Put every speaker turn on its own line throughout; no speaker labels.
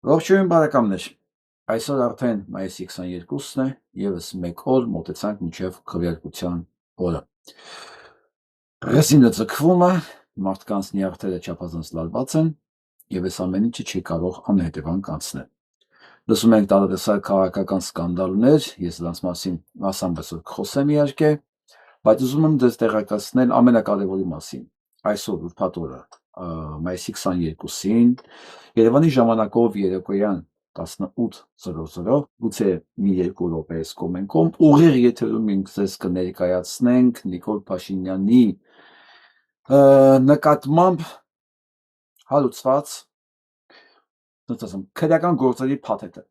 Ողջույն բարեկամներ, այսօր արդեն մայիսի 22-ն է, եւս մեկ օր մոտեցանք մինչև քվեարկության օրը։ Ռեսինը ձգվում է, մարդկանց նյարդերը չափազանց լարված են, եւ այս ամեն ինչը չի կարող անհետևանք անցնել։ Լսում ենք տարատեսակ քաղաքական սկանդալներ, ես դրանց մասին մասամբ այսօր կխոսեմ իհարկե, բայց ուզում եմ ձեզ տեղեկացնել ամենակարևորի մասին։ Այսօր ուրբաթ օրը, մայիսի 22-ին Երևանի ժամանակով երեկոյան 18:00, գուցե մի երկու րոպե այս կոմենկոմ, ուղիղ եթերում մենք ձեզ կներկայացնենք Նիկոլ Փաշինյանի նկատմամբ հարուցված, քրեական գործերի փաթեթը,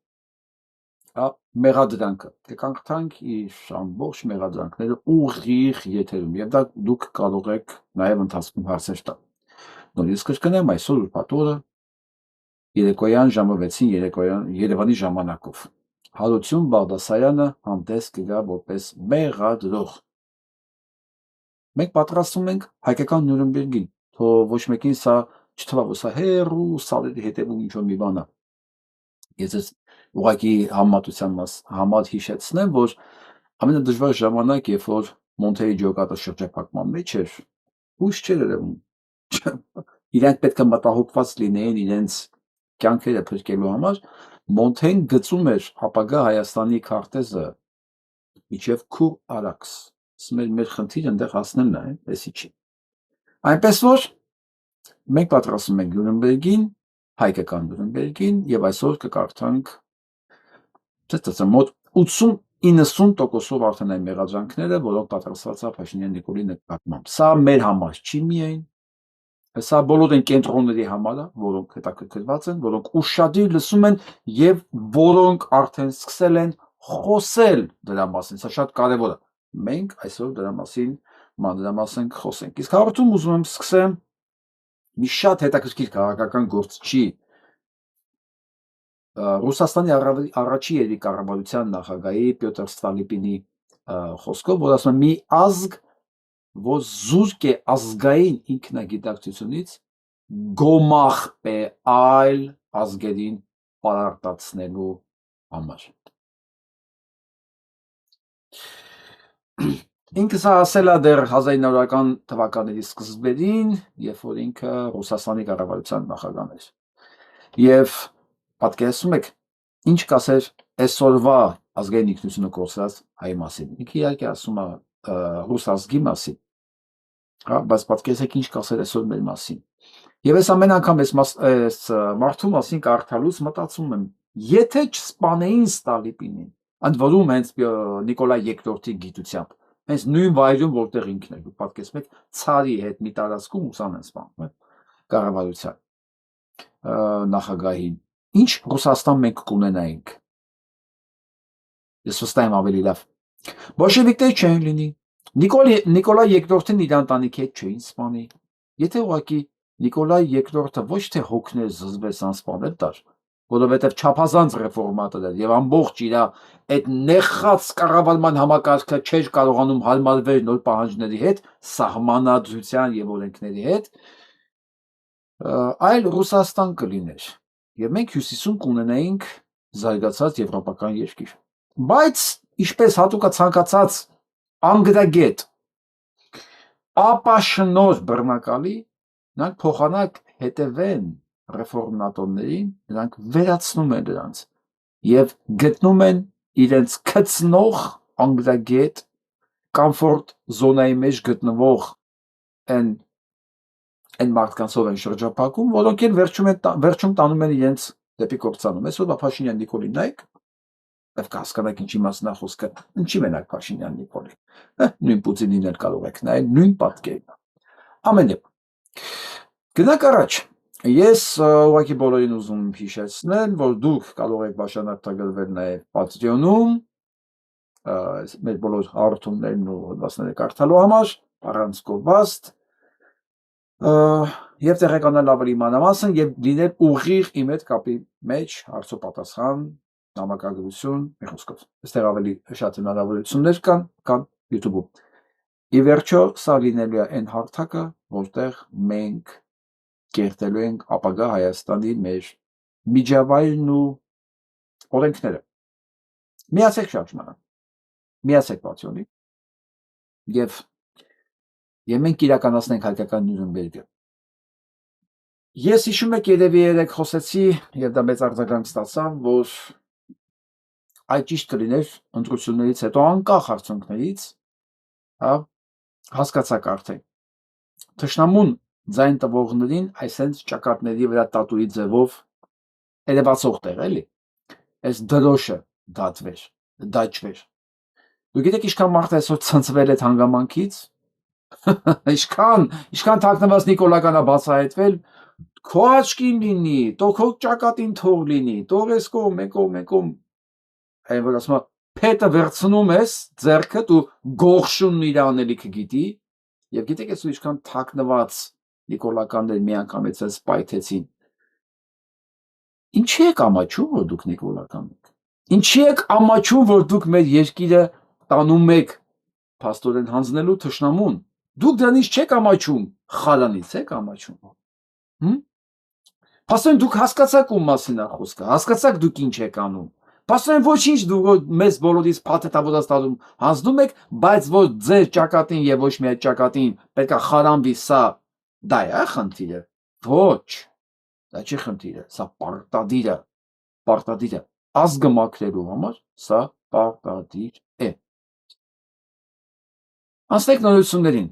մեղադրանքը, կկանխենք իր ամբողջ մեղադրանքները ուղիղ եթերում, եւ դա դուք կարող եք նաեւ ընթացքում հարցեր տալ։ Նորից կրկնեմ, այսօր ուրբաթ օրը երեկոյան ժամը 6-ին Երևանի ժամանակով Հարություն Բաղդասարյանը հանդես կգա որպես մեղադրող։ Մենք պատրաստվում ենք հայկական Նյուրնբերգին, թող ոչ մեկին սա չթվա, որ սա հեռու սալերի հետևում ինչ-որ մի բան է։ Ես ուղղակի համատության համար հիշեցնեմ, որ ամենադժվար ժամանակ, երբ որ Մոնթեի ջոկատը շրջափակման մեջ էր, հույս չէր երևում։ Իրանք պետք է մտահոգված լինեին իրենց կյանքերը փրկելու համար, Մոնթեն գծում էր ապագա Հայաստանի քարտեզը միջև Քուր Արաքս։ Մեր խնդիրը այնտեղ հասնելն է, էսի չի։ Այնպես որ մենք պատրաստվում ենք Նյուրնբերգին, հայկական Նյուրնբերգին, եւ այսօր կկարդանք մոտ 80-90%-ով արդեն այն մեղադրանքները, որոնք պատրաստված է Փաշինյան Նիկոլի նկատմամբ։ Սա մեր համար չի միայն, սա բոլոր այն կենտրոնների համար է, որոնք հետաքրքրված են, որոնք ուշադիր լսում են եւ որոնք արդեն սկսել են խոսել դրա մասին։ Սա շատ կարեւոր է։ Մենք այսօր դրա մասին մանրամասն կխոսենք։ Իսկ հաղորդում ուզում եմ սկսեմ մի շատ հետաքրքիր քաղաքական գործչի Ռուսաստանի առաջի երրի կառավարության նախագահի Պյոտր Ստալիպինի խոսքով, որ ասում է մի ազգ, որ զուրկ է ազգային ինքնագիտակցությունից, գոմախ է այլ ազգերին պարարտացնելու համար։ Ինքը սա ասել է դեռ 1900-ական թվականների սկզբերին, երբ որ ինքը Ռուսաստանի կառավարության նախագահն էր։ Եվ պատկերացնում եք, ինչ կասեր այսօրվա ազգային ինքնությունը կորցրած հայ մասին։ Ինքը իհարկե ասում է ռուս ազգի մասին, բայց պատկերացեք ինչ կասեր այսօր մեր մասին։ Եվ այս ամեն անգամ այս մարդու մասին կարդալուց մտածում եմ, եթե չսպանեին Ստալիպինին, ընդ որում հենց Նիկոլայ II-ի գիտությամբ, հենց նույն վայրում, որտեղ ինքն է, դուք պատկերացնում եք, ցարի հետ մի տարածքում ուսան են սպանում, կառավարության նախագահին, ինչ Ռուսաստան մենք կունենայինք։ Ես վստահ եմ ավելի լավ։ Բոլշևիկներ չեն լինի։ Նիկոլայ II-ին իր ընտանիքի հետ չէին սպանի։ Եթե ուղղակի Նիկոլայ II-ը ոչ թե հոգներ զզվեց անսպանել տար, որովհետև չափազանց ռեֆորմատոր էր եւ ամբողջ իր այդ նեխած կառավարման համակարգը չէր կարողանում հարմարվել նոր պահանջների հետ, սահմանադրության եւ օրենքների հետ, այլ Ռուսաստան կլիներ։ Եվ մենք հյուսիսում կունենայինք զարգացած եվրոպական երկիր։ Բայց ինչպես հատուկա ցանկացած անգրագետ ապաշնոր բռնակալի, նրանք փոխանակ հետևեն ռեֆորմատորներին, նրանք վերացնում են դրանց եւ գտնում են իրենց քծնող անգրագետ կոմֆորտ զոնայի մեջ գտնվող այն մարդկանցով են շրջափակում, որոնք էլ վերջում տանում են իրենց դեպի կործանում։ Այսօր Փաշինյան Նիկոլին նայեք, եւ կհասկանաք ինչի մասն է խոսքը, ինչի մենակ Փաշինյան Նիկոլի։ Նույն Պուտինին էլ կարող եք նայել, նույն պատկերն է։ Ամեն դեպքում գնանք առաջ։ Ես ուղղակի բոլորին ուզում եմ հիշեցնել, որ դուք կարող եք բաժանորդագրվել նաեւ Patreon-ում, մեր բոլոր հաղորդումներն ու հոդվածները կարդալու համար, առանց կովաստ, եւ տեղեկանալ ավելի մանրամասն եւ լինել ուղիղ իմ հետ կապի մեջ, հարցոպատասխան, նամակագրություն, մի խոսքով։ Այստեղ ավելի շատ հնարավորություններ կան YouTube-ում։ Ի վերջո, սա լինելու է այն հարթակը, որտեղ մենք կերտելու ենք ապագա Հայաստանի մեր միջավայրն ու օրենքները։ Միացեք շարժմանը, միացեք պարթիոնի եւ մենք իրականացնենք հայկական Նյուրնբերգը։ Ես հիշում եք երևի երեք խոսեցի եւ դա մեծ արձագանք ստացավ, որ այդ ճիշտ կլիներ ընտրություններից հետո անկախ արդյունքներից, հա, հասկացակ արդեն։ Թշնամուն ձայն տվողներին այսենց ճակատների վրա տատուի ձևով երևացող տեղ էլի, այս դրոշը դաճվեր։ Դու գիտեք ինչքան մարդ այսօր ցնցվել է հանգամանքից, ինչքան թաքնված Նիկոլականա բացահայտվել, քո աչքին լինի, տո քո ճակատին թող լինի, տող ես կողմ, այն որ ասում է, փետը վերցնում ես ձեռքդ ու գողշունն իր անելիքը գիտի, եւ գիտեք ես ու ինչքան թաքնված Նիկոլականներ միանգամից էս պայթեցին։ Ինչի եք ամաչում, որ դուք Նիկոլական եք։ Ինչի եք ամաչում, որ դուք մեր երկիրը տանում եք փաստորեն հանձնելու թշնամուն։ Դուք դրանից չեք ամաչում, խարանից եք ամաչում։ Փաստորեն դուք հասկացաք ում մասին է խոսքը, հասկացաք դուք ինչ եք անում։ Փաստորեն ոչինչ դուք մեզ բոլորից փաթեթավորած հանձնում եք, բայց որ ձեր ճակատին եւ ոչ մի այդ ճակատին պետքա խարանվի սա, դա է խնդիրը։ Ոչ, դա չի խնդիրը, սա պարտադիր է։ Ազգը մաքրելու համար սա պարտադիր է։ Անցնենք նորություններին։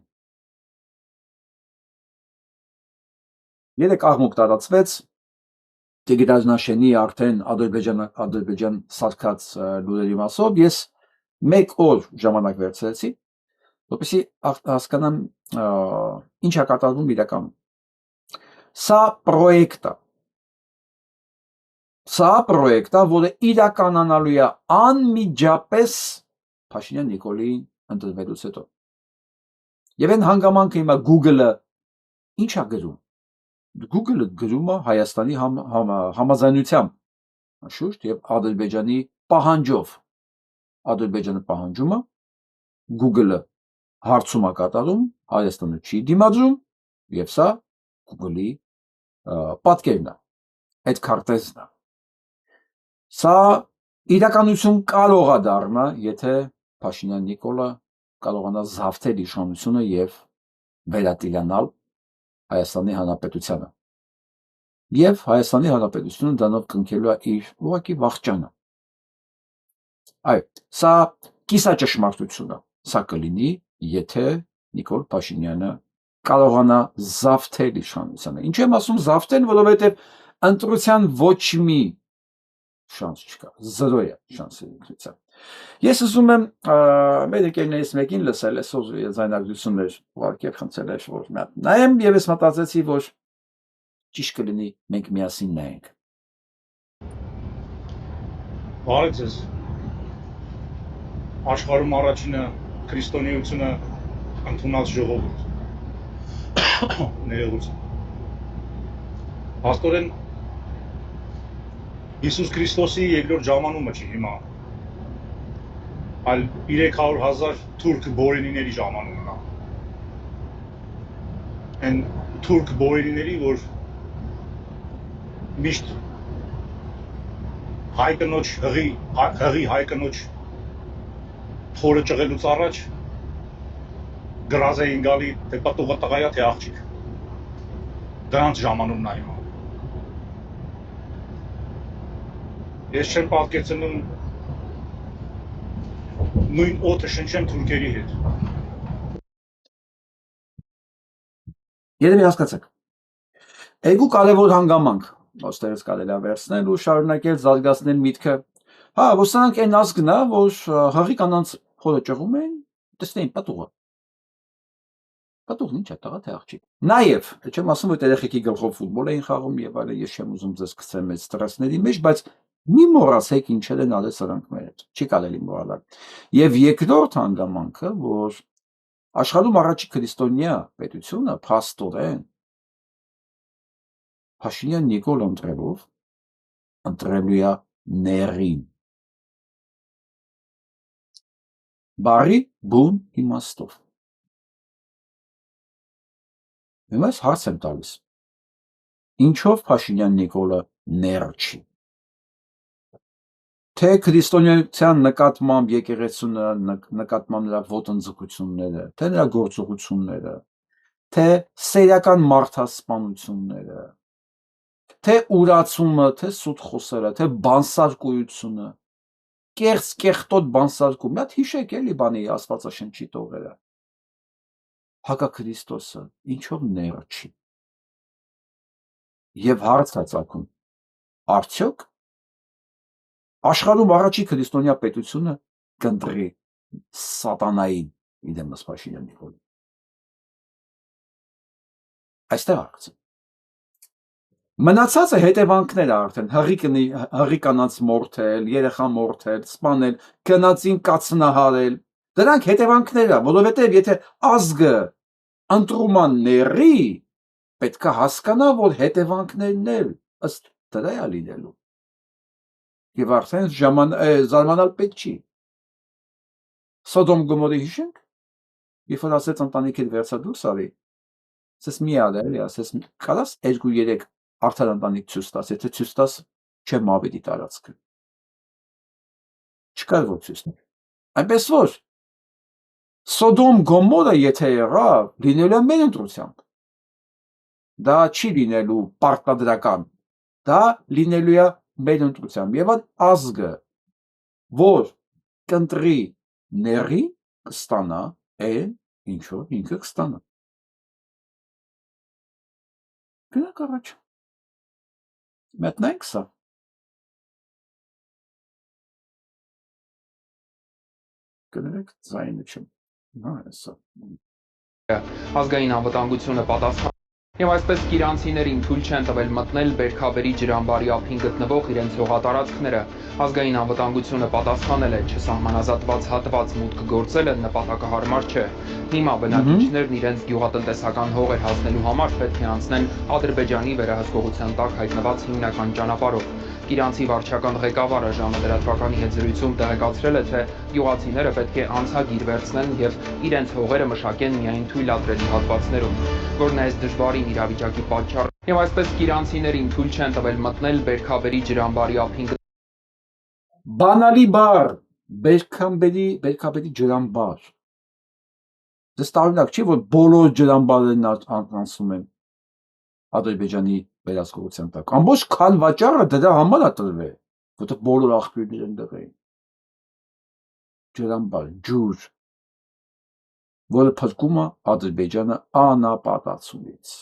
Երեք աղմուկ տարածվեց Տիգրան արդեն Ադրբեջան սարքած լուրերի մասով, ես մեկ օր ժամանակ վերցրեցի, որպեսզի հասկանամ ինչ է կատարվում իրականում։ Սա պրոյեկտ է, որը իրականանալու է անմիջապես Փաշինյան Նիկոլիի ընտրվելուց հետո։ Եվ այն հանգամանքը հիմա Google-ը ինչ է գրում։ Google-ը գրում է Հայաստանի համաձայնությամբ շուտ եւ Ադրբեջանի պահանջով։ Ադրբեջանը պահանջում է, Google-ը հարցում է կատարում, Հայաստանը չի դիմադրում եւ սա Google-ի պատկերն է, այդ քարտեզն է։ Սա իրականություն կարող է դառնա, եթե Փաշինյան Նիկոլը կարողանա զավթել իշխանությունը եւ վերատիրանալ Հայաստանի Հանրապետությանը։ Եվ Հայաստանի Հանրապետությունը դրանով կնքելու է իր ուղղակի վախճանը։ Այո, սա կիսաճշմարտություն է։ Սա կլինի, եթե Նիկոլ Փաշինյանը կարողանա զավթել իշխանությանը։ Ինչու եմ ասում զավթել, որովհետև ընտրության ոչ մի շանս չկա, 0 է շանսը ընտրության։ Ես ուզում եմ մեր եկերներից մեկին լսել այսօր ձայնագրություններ ուղղակի խնդրել էր, որ մի հատ նայեմ եւ ես մտածեցի, որ ճիշտ կլինի մենք միասին նայենք։
Բարև ձեզ։ Աշխարհում առաջինը քրիստոնեությունը ընդունած ժողովուրդ։ Ներողություն։ Աստորեն Հիսուս Քրիստոսի երկրորդ ժամանումը չի հիմա, այլ 300,000 թուրք բորենիների ժամանումն է։ Այն թուրք բորենիների, որ միշտ հայկնոջ հղի հայկնոջ փորը ճղելուց առաջ գրազ էին գալի, թե պատուղը տղայա, թե աղջիկ։ Դրանց ժամանումն է հիմա։ Ես չեմ պատկերացնում նույն օդը շնչեմ թուրքերի հետ։
Երևի հասկացաք։ Երկու կարևոր հանգամանք, ոստերս կարելի է վերցնել ու շարունակել զարգացնել միտքը։ Հա, որ սրանք այն ազգն է, որ հղի կանանց փորը ճղում են, տեսնեին պատուղը։ Պատուղն ինչ է, տղա թե աղջիկ։ Նաև, չեմ ասում, որ երեխեքի գլխով ֆուտբոլ էին խաղում եւ այլն, ես չեմ ուզում ձեզ գցեմ այդ ստրեսների մեջ, բայց մի մոռացեք ինչեր են արել սրանք մեր հետ, չի կարելի մոռանալ։ Եվ երկրորդ հանգամանքը, որ աշխարհում առաջի քրիստոնյա պետությունը փաստորեն Փաշինյան Նիկոլ ընտրելու է ներին։ Բարի բուն իմաստով։ Հիմա հարց եմ տալիս։ Ինչով Փաշինյան Նիկոլը ներ չի։ Թե քրիստոնեության նկատմամբ եկեղեցու նկատմամբ նրա ոտնձգությունները, թե նրա գործողությունները, թե սեյական մարդասպանությունները, թե ուրացումը, թե սուտ խոսերը, թե բանսարկույությունը, կեղծ կեղտոտ բանսարկում, մի հատ հիշեք էլի բանի Աստվածաշնչի տողերը, հակաքրիստոսը ինչով ներ չի։ Եվ հարց է ծագում, արդյոք աշխարհում առաջի քրիստոնյա պետությունը կընտրի սատանային իդեմս Փաշինյան Նիկոլին։ Այստեղ հարցը։ Մնացածը հետևանքները արդեն հղի կանանց մորթել, երեխա մորթել, սպանել, քնածին կացնահարել, դրանք հետևանքները, որովհետև եթե ազգը ընտրուման ների, պետք է հասկանա, որ հետևանքներն էլ ըստ դրա է լինելու։ Եվ արդեն զարմանալ պետք չի։ Սոդոմ Գոմորի հիշենք, երբ որ ասեց ընտանիքիդ վերցա դուրս արի, ասես մի ադ էլի, ասես կարաս 2-3 արդար ընտանիք ցույց տաս, եթե ցույց տաս չեմ ավելի տարածքը։ Չկար որ ցույց տա։ Այնպես որ Սոդոմ Գոմորը եթե եղավ, լինելու է մեր ընտրությամբ։ Դա չի լինելու պարտադրական, դա լինելու է մեր ընտրությամբ։ Եվ այդ ազգը, որ կընտրի ների, կստանա այն, ինչ որ ինքը կստանա։ Գնանք առաջ։ Մտնենք սա։ Կներեք ձայնը չեմ։ Հա, հեսա։
Ազգային անվտանգությունը պատասխան եւ այսպես կիրանցիներին թույլ չեն տվել մտնել Բերքաբերի ջրամբարի ափին գտնվող իրենց հողատարածքները։ Ազգային անվտանգությունը պատասխանել է, չսահմանազատված հատված մուտք գործելը նպատակահարմար չէ։ Հիմա բնակիչներն իրենց գյուղատնտեսական հողեր հասնելու համար պետք է անցնեն Ադրբեջանի վերահսկողության տակ հայտնված հիմնական ճանապարհով։ Կիրանցի վարչական ղեկավարը Ժանը լրատվականի հետ զրույցում տեղեկացրել է, թե գյուղացիները պետք է անցագիր վերցնեն եւ իրենց հողերը մշակեն միայն թույլատրելի հատվածներում, որն այս դժվարին իրավիճակի պատճառ եւ այսպես կիրանցիներին թույլ չեն տվել մտնել Բերքաբերի ջրամբարի ափին։
Բանալի բառ, Բերքաբերի ջրամբար։ Դες տարօրինակ չի, որ բոլոր ջրամբարներն անցնում են Ադրբեջանի վերահսկողության տակ։ Ամբողջ քանվաճառը դրա համար է տրվել, որտեղ բոլոր աղբյուրները ընդեղ էին։ Ջրամբար, ջուր, որը փրկում է Ադրբեջանը անապատացումից։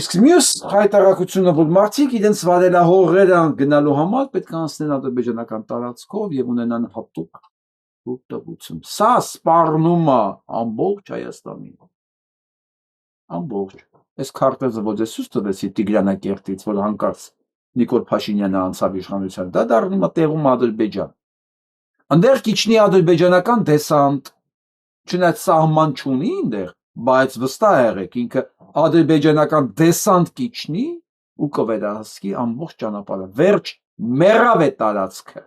Իսկ մյուս հայտարարությունը, որ մարդիկ իրենց վարելահողերը գնալու համար պետք է անցնեն ադրբեջանական տարածքով եւ ունենան հատուկ օգտագործում։ Սա սպառնում է ամբողջ Հայաստանին։ Ամբողջ։ Այս քարտեզը, որ ես ցույց տվեցի Տիգրանակերտից, որ հանկարծ Նիկոլ Փաշինյանը անցավ իշխանության, դա դառնում է տեղում Ադրբեջան։ Այնտեղ կիջնի ադրբեջանական դեսանտ, չնայած սահման չունի այնտեղ, բայց վստահ եղեք, ինքը ադրբեջանական դեսանտ կիջնի ու կվերահսկի ամբողջ ճանապարհը, վերջ մեռավ է տարածքը։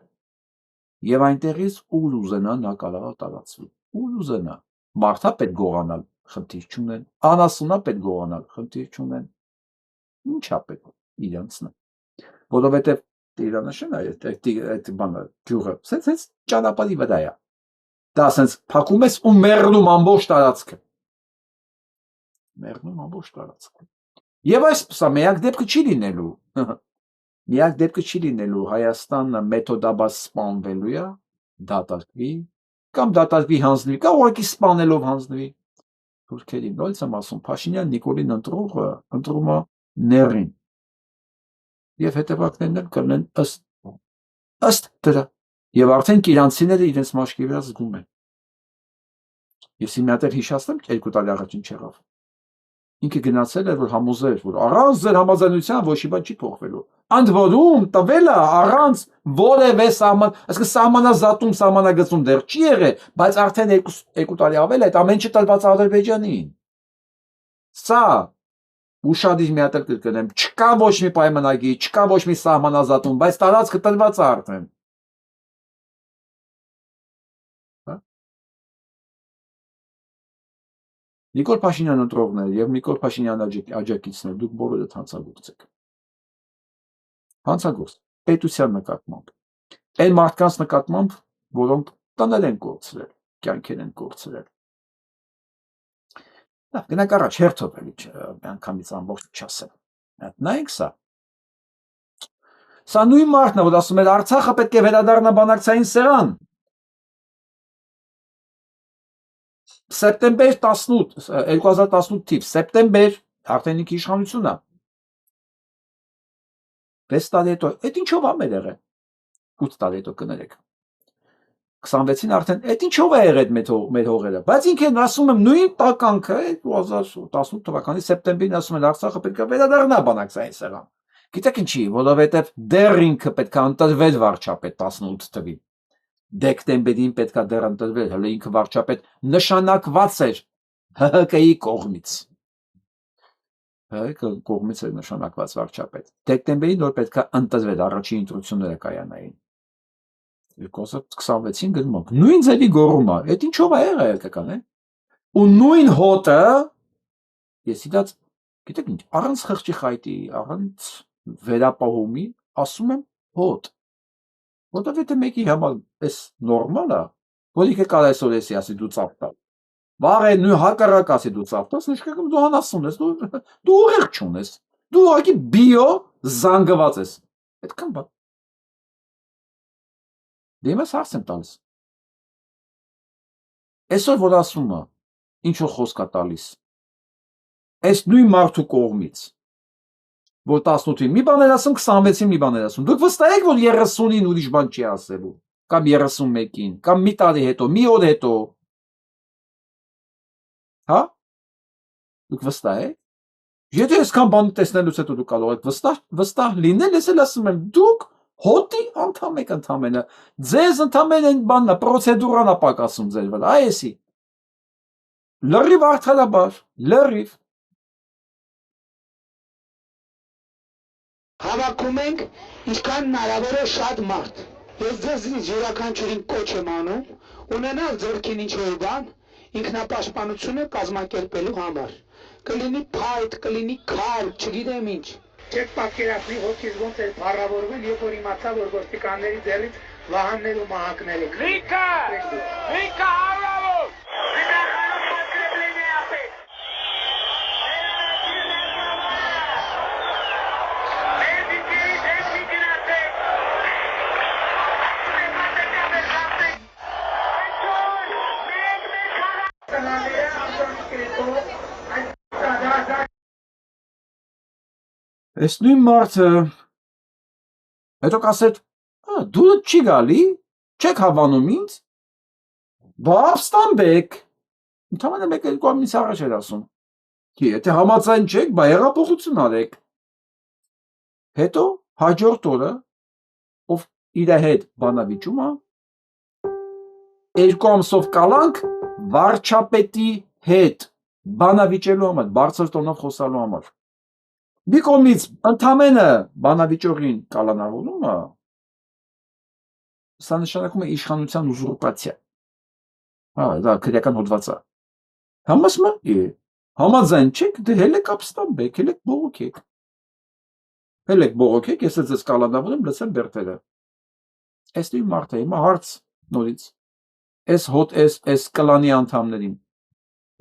Եվ այնտեղից ուր ուզենա նա կարող է տարածվի, ուր ուզենա։ Մարդա պետք գողանալ, խնդիր չունեն, անասունա պետք գողանալ, խնդիր չունեն։ Ինչա պետք իրանցն է, որովհետև Տիրանաշնը այդ բանը ջուղը, սենց ճանապարհի վրա է։ Դա ասենց փակում ես ու մեռնում ամբողջ տարածքը։ Մեռնում ամբողջ տարածքը։ Եվ այս սա միակ դեպքը չի լինելու։ Միակ դեպքը չի լինելու, Հայաստանը մեթոդաբար սպանվելու է, դատարկվի, կամ դատարկվի հանձնվի, կամ ուղղակի սպանելով հանձնվի։ Թուրքերին, նույնց եմ ասում, Փաշինյան Նիկոլին ընտրում է ներին։ Եվ հետևակներն էլ կլինեն ըստ դրա։ Եվ արդեն կիրանցիները իրենց մաշկի վրա զգում են։ Ես մի հատ հիշացնեմ 2 տարի առաջ ինչ եղավ։ Ինքը գնացել էր, որ համոզեր, որ առանց ձեր համաձայնության ոչ մի բան չի փոխվելու։ Ընդ որում տվել է առանց որևէ սահման, այսինքն սահմանազատում, սահմանագծում դեռ չի եղել, բայց արդեն 2 տարի ավել է այդ ամեն ինչը տրված Ադրբեջանին։ Սա ուշադիր մի հատ կրկնեմ, չկա ոչ մի պայմանագիր, չկա ոչ մի սահմանազատում, բայց տարածքը տրված է արդեն։ Նիկոլ Փաշինյան ընտրողներ եւ Նիկոլ Փաշինյան աջակիցներ, դուք բոլորը հանցագործ եք։ հանցագործ պետության նկատմամբ, այն մարդկանց նկատմամբ, որոնք տանել են կորցրել, կյանքեր են կորցրել։ Լավ, գնանք առաջ, հերթով էլի միանգամից ամբողջ չասեմ։ Նայենք սա։ Սա նույն մարդն է, որ ասում էր Արցախը պետք է վերադառնա բանակցային սեղան։ Սեպտեմբեր 18, 2018 թիվ, սեպտեմբեր, արդեն ինքը իշխանություն է։ 6 տարի հետո, այդ ինչով ամեր եղել։ 8 տարի հետո կներեք։ 26-ին արդեն այդ ինչով է եղել մեր հողերը, բայց ինքն ասում եմ նույն տականքը 2018 թվականի սեպտեմբերին ասում են Արցախը պետք է վերադառնա բանակցային սեղան։ Գիտեք ինչի, որովհետև դեռ ինքը պետք է ընտրվել վարչապետ 18 թվին։ Դեկտեմբերին պետք է դեռ ընտրվել, հələ ինքը վարչապետ նշանակված էր ՀՀԿ-ի կողմից։ ՀՀԿ կողմից էր նշանակված վարչապետ։ Դեկտեմբերին նոր պետք է ընտրվել, առաջին ընտրությունները կայանային։ 2026-ին գնում ենք, նույն ձևի գոռում է, այդ ինչով է եղել կական է։ Ու նույն հոտը, ես իդած, գիտեք ինչ, առանց խղճի խայտի, առանց վերապահումի, ասում եմ հոտ։ Որովհետև մեկի համար էս նորմալ է, որ ինքը կարող է այսօր ասի դու ծափ տալ։ Վաղ է նույն հակառակ ասի դու ծափ տաս, նշանակում դու անասուն ես, դու ուղեղ չունես, դու ուղղակի բիո զանգված ես։ Այդքան բան։ Դե ես հարց եմ տալիս։ Այսօր որ ասում է, ինչ որ խոսք է տալիս, այս նույն մարդու կողմից, որ 18-ին մի բան էր ասում, 26-ին մի բան էր ասում, դուք վստահ եք, որ 30-ին ուրիշ բան չի ասելու, կամ 31-ին, կամ մի տարի հետո, մի օր հետո, հա, դուք վստահ եք, եթե այսքան բան տեսնելուց հետո դուք կարող եք վստահ լինել, ես էլ ասում եմ, դուք հոտի անդամ եք ընդամենը, ձեզ ընդամենը այն բանն է, պրոցեդուրան է պակասում ձեր վրա, այսի, լրիվ արդարաբար, լրիվ,
Հավաքում ենք ինչքան հնարավոր է շատ մարդ։ Ես ձեզնից յուրաքանչյուրին կոչ եմ անում, ունենալ ձեռքին ինչ-որ բան, ինքնապաշտպանությունը կազմակերպելու համար։ Կլինի փայտ, կլինի քար, չգիտեմ ինչ։ Չեք պատկերացնի հոգիս ոնց է փառավորվել, երբ որ իմացա, որ ոստիկանների ձեռից վահաններ ու մահակներ եք։ Լիքը հարավոր։
Այս նույն մարդը, հետո կասեր, դու չի գալի, չեք հավանում ինձ, բա ապստամբեք, ընդամենը մեկ երկու ամիս առաջ էր ասում, եթե համաձայն չեք, բա հեղափոխություն արեք, հետո հաջորդ օրը, ով իր հետ բանավիճում է, 2 ամսով կալանք վարչապետի հետ բանավիճելու համար, բարձր տոնով խոսալու համար։ Մի կողմից ընդամենը բանավիճողին կալանավորումը, սա նշանակում է իշխանության ուզուրպացիա։ Դա քրեական հոդված է։ Համաձայն չեք, դե հելեք ապստամբեք, հելեք բողոքեք։ Հելեք բողոքեք, ես ձեզ կալանավորեմ, լսեմ բերդերը։ Այս նույն մարդը հիմա հարց նորից։ Այս կլանի անդամներին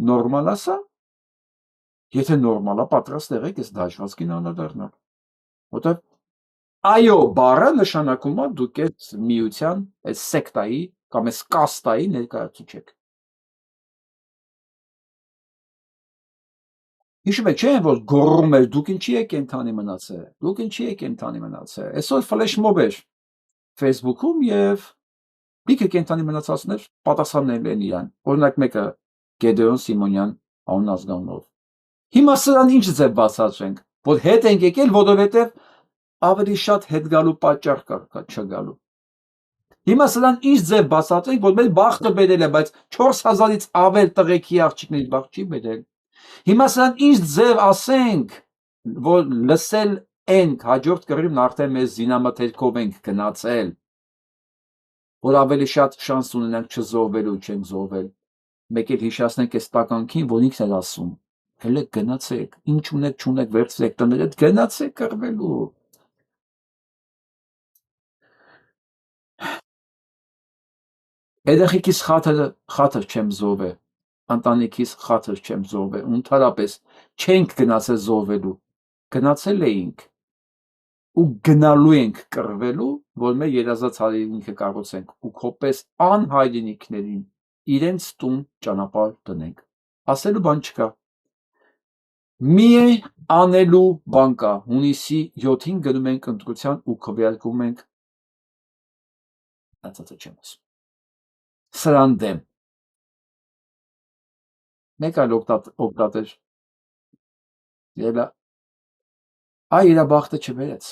նորմալ է սա։ Եթե նորմալ է, պատրաստ եղեք այս դաշվածքին անդրադառնալ։ Որտեղ այո բառը նշանակում է դուք այս միության, այս սեկտայի կամ այս կաստայի ներկայացուցիչ եք։ Հիշում եք, չէ՞, որ գոռում էր դուք ինչի եք կենթանի մնացել։ Դուք ինչի եք կենթանի մնացել։ Այսօր ֆլեշ մոբ էր Facebook-ում եւ լիքը կենթանի մնացածներ պատասխանել են իրան։ Օրինակ մեկը Գեդեոն Սիմոնյան անուն ազգանունով։ Հիմա սրան ինչ ձև բացատրենք, որ հետ ենք եկել, որովհետև ավելի շատ հետ գալու պատճառ կա չգալու։ Հիմա սրան ինչ ձև բացատրենք, որ մեր բախտը բերել է, բայց 4000-ից ավել տղեկի աղջիկների բախտ չի բերել։ Հիմա սրան ինչ ձև ասենք, որ լսել ենք, հաջորդ կռիվն արդեն մեզ զինամթերքով ենք գնացել, որ ավելի շատ շանս ունենանք չզոհվելու, չենք զոհվել։ Մեկ էլ հիշացնենք այս տականքին, որ ինքն էր ասում, հելեք գնացեք, ինչ ունեք չունեք վերցրեք տներդ, գնացեք կռվելու։ Երեխեքիս խաթր չեմ զոհվե, ընտանիքիս խաթր չեմ զոհվե, ընդհանրապես չենք գնացել զոհվելու, գնացել էինք ու գնալու ենք կռվելու, որ մեր երազած հայրենիքը կառուցենք ու քոպես անհայրենիքներին իրենց տուն ճանապարհ դնենք։ Ասելու բան չկա։ Մի անելու բան կա, հունիսի 7-ին գնում ենք ընտրության ու քվեարկում ենք ասածը չեմ ասում։ Սրան դեմ։ Մեկ այլ օգտատեր ելա այ իր բախտը չբերեց։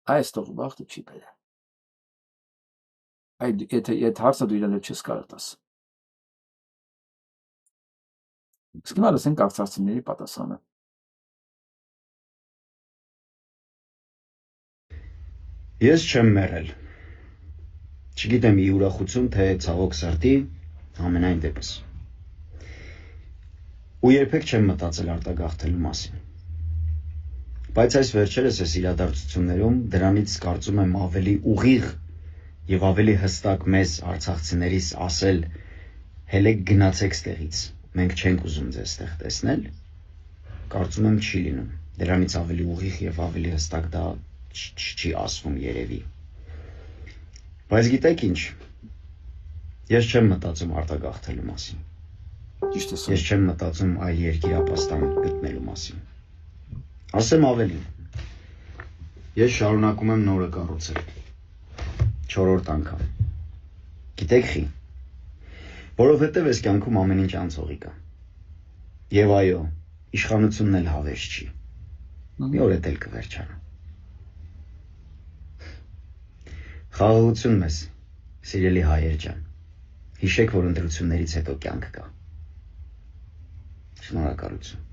Այս տող բախտը չի բերել։ Այդ եթե հարցը դու իրեն չես կարող տաս։ Իսկ հիմա լսենք արցախցիների պատասխանը։
Ես չեմ մեռել։ Չգիտեմ ի ուրախություն, թե ցավոք սրտի, ամենայն դեպս։ Ու երբեք չեմ մտածել արտագաղթելու մասին։ Բայց այս վերջերս այս իրադարձություններում դրանից կարծում եմ ավելի ուղիղ եւ ավելի հստակ մեզ արցախցիներիս ասել հələ գնացեք ստեղից, մենք չենք ուզում ձեզ ստեղ տեսնել, կարծում եմ չի լինում։ Դրանից ավելի ուղիղ եւ ավելի հստակ դա չի ասվում երևի։ Բայց գիտեք ինչ, ես չեմ մտածում արտագաղթելու մասին։
Ճիշտ ես։
Ես չեմ մտածում այլ երկիրապաստան գտնելու մասին։ Ասեմ ավելին, ես շարունակում եմ նորը կառուցել, 4-րդ անգամ, գիտեք խի, որովհետև ես կյանքում ամեն ինչ անցողի կա, և այո, իշխանությունն էլ հավես չի, մի օր էլ կվերջանա։ Խաղաղություն մեզ, սիրելի հայեր ջան, հիշեք, որ ընտրություններից հետո կյանք կա, շնորհակալություն։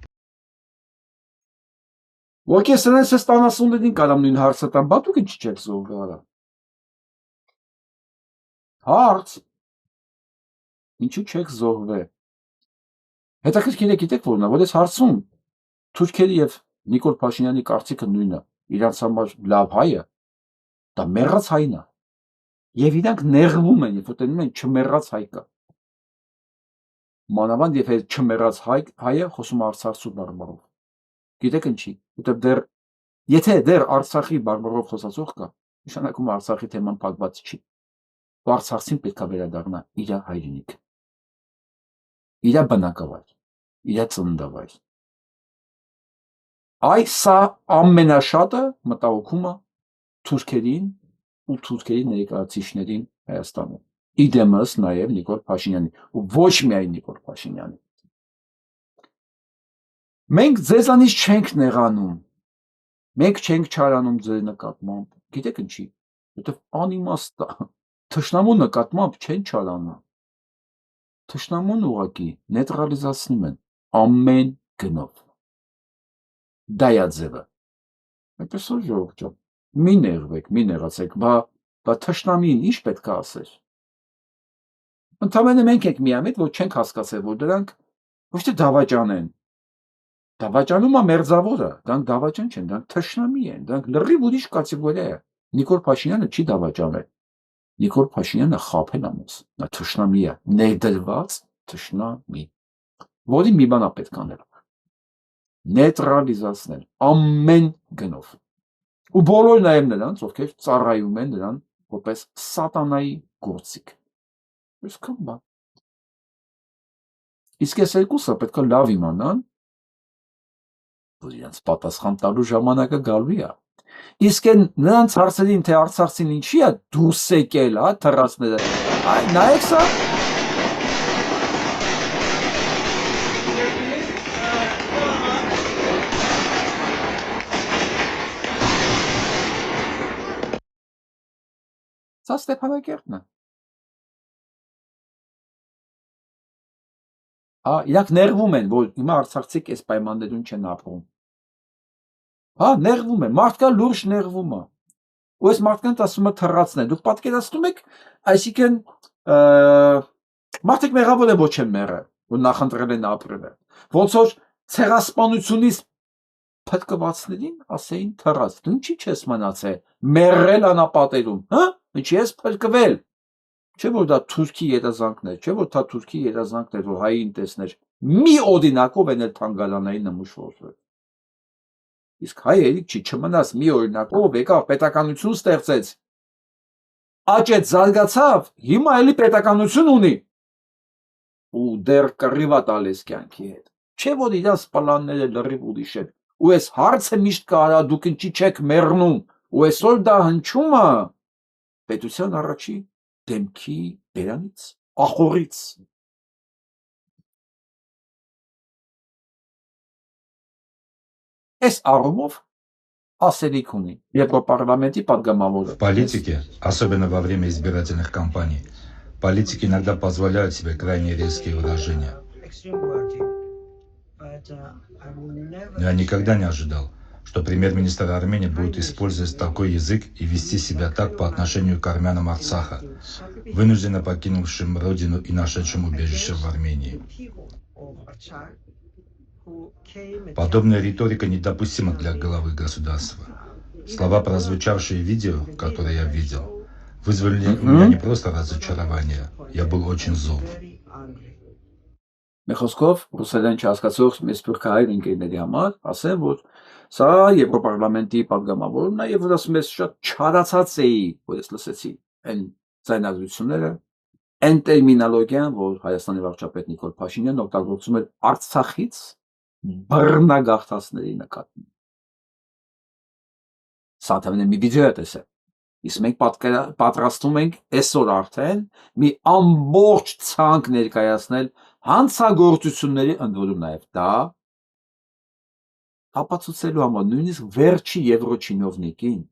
Ոք ես սրանց ես տանասուններին կարամ նույն հարցը տան, բա դուք ինչ չեք զոհվել արա։ Հարց, ինչու չեք զոհվել։ Հետաքրքիր է գիտեք որն է, որ ես հարցում թուրքերի եւ Նիկոլ Փաշինյանի կարծիքը նույնը, իրանց համար լավ հայը, դա մեռած հայն է։ Եվ իրանք նեղվում են, երբ որ տենում են չմեռած հայ կա։ Մանավանդ երբ այդ չմեռած հայը խոսում արցախցու բարբարով։ Գիտեք ինչի, որտեղ եթե դեռ Արցախի բարբարով խոսացող կա, նշանակում Արցախի թեման փակված չի։ Ու Արցախցին պետքա վերադառնա իր հայրենիք, իր բնակավայր, իր ծննդավայր։ Սա ամենաշատը մտահոգում է թուրքերին ու թուրքերի ներկայացուցիչներին Հայաստանում։ Իդեմս նաև Նիկոլ Փաշինյանի, ու ոչ միայն Նիկոլ Փաշինյանի։ Մենք ձեզանից չենք նեղանում, մենք չենք չարանում ձեր նկատմամբ, գիտեք ինչի, որտեղ անիմաստ է, թշնամու նկատմամբ չեն չարանում, թշնամուն ուղղակի նեյտրալիզացնում են ամեն գնով, դա է ձևը, այդպես որ ժողովուրդ ջան, մի նեղվեք, մի նեղացեք, բա թշնամին ինչ պետք է ասեր, ընդամենը մենք ենք միամիտ, որ չենք հասկացել, որ դրանք ոչ թե դավաճան են, դավաճանում է մերձավորը, դրանք դավաճան չեն, դրանք թշնամի են, դրանք լրիվ ուրիշ կատեգորիա է։ Նիկոլ Փաշինյանը չի դավաճանել։ Նիկոլ Փաշինյանը խաբել է մեզ, նա թշնամի է, ներդրված թշնամի, որի մի բան է պետք անել, նեյտրալիզացնել ամեն գնով։ Ու բոլոր նաև նրանց, ովքեր ծառայում են նրան որպես սատանայի գործիք։ Այսքան բան։ Իսկ այս երկուսը պետք է լավ իմանան, որ իրենց պատասխան տալու ժամանակը գալու է։ Իսկ այն նրանց հարցերին, թե արցախցին ինչի է դուրս եկել, թռածները, այ նայեք սա։ Սա Ստեփանակերտն է։ Իրանք նեղվում են, որ հիմա արցախցիք այս պայմաններում չեն ապրում։ Նեղվում են, մարդկա լուրջ նեղվում է։ Ու այս մարդկանց ասում է թռածներ։ Դուք պատկերացնում եք, այսինքն մարդիկ մեղավոր են, ոչ են մեռել, որ նախընտրել են ապրել։ Ոնց որ ցեղասպանությունից փրկվածներին ասեին թռած։ Դու ինչի չես մնացել, մեռել անապատերում, ինչի ես փրկվել։ Չէ որ դա թուրքի երազանքն է, չէ որ դա թուրքի երազանքն է, որ հային տեսներ մի օրինակով են էլ թանգարանային նմուշ որոշվել։ Իսկ հայ երիկ չի չմնաց մի օրինակով եկավ պետականություն ստեղծեց, աճեց, զարգացավ, հիմա էլի պետականություն ունի ու դեռ կռիվա տալիս կյանքի հետ։ Չէ որ իրաց պլանները լրիվ ուրիշ են։ Ու այս հարցը միշտ կարա դուք ինչի չեք մեռնում, ու այսօր դա հնչում է պետության առաջի դեմքի բերանից, ախորից։ Այս առումով ասելիք ունի Եվրոպարլամենտի падգամավորը։
В политике, особенно во время избирательных кампаний, политики иногда позволяют себе крайне резкие выражения. Но я никогда не ожидал, что премьер-министр Армении будет использовать такой язык и вести себя так по отношению к армянам Арцаха, вынужденно покинувшим родину и нашедшим убежище в Армении. Подобная риторика недопустима для главы государства. Слова, прозвучавшие в видео, которое я видел, вызвали у меня не просто разочарование, я был очень зол.
Մեխոսկով ռուսերեն չհասկացող մեծ սփյուռքահայ ընկերների համար ասեմ, որ սա Եվրոպարլամենտի падգամավորն է եւ որ ասում ես շատ չարացած էի, որ ես լսեցի այն ձայնագրությունները, այն տերմինոլոգիան, որ Հայաստանի վարչապետ Նիկոլ Փաշինյանն օգտագործում էր Արցախից բռնագաղթածների նկատմամբ։ Սա թվում է մի վիդեո է տեսել։ Իսկ մենք պատրաստում ենք այսօր արդեն մի ամբողջ ցանկ ներկայացնել հանցագործությունների ընդ որում նաև դա ապացուցելու համար նույնիսկ վերջի եվրոչինովնիկին,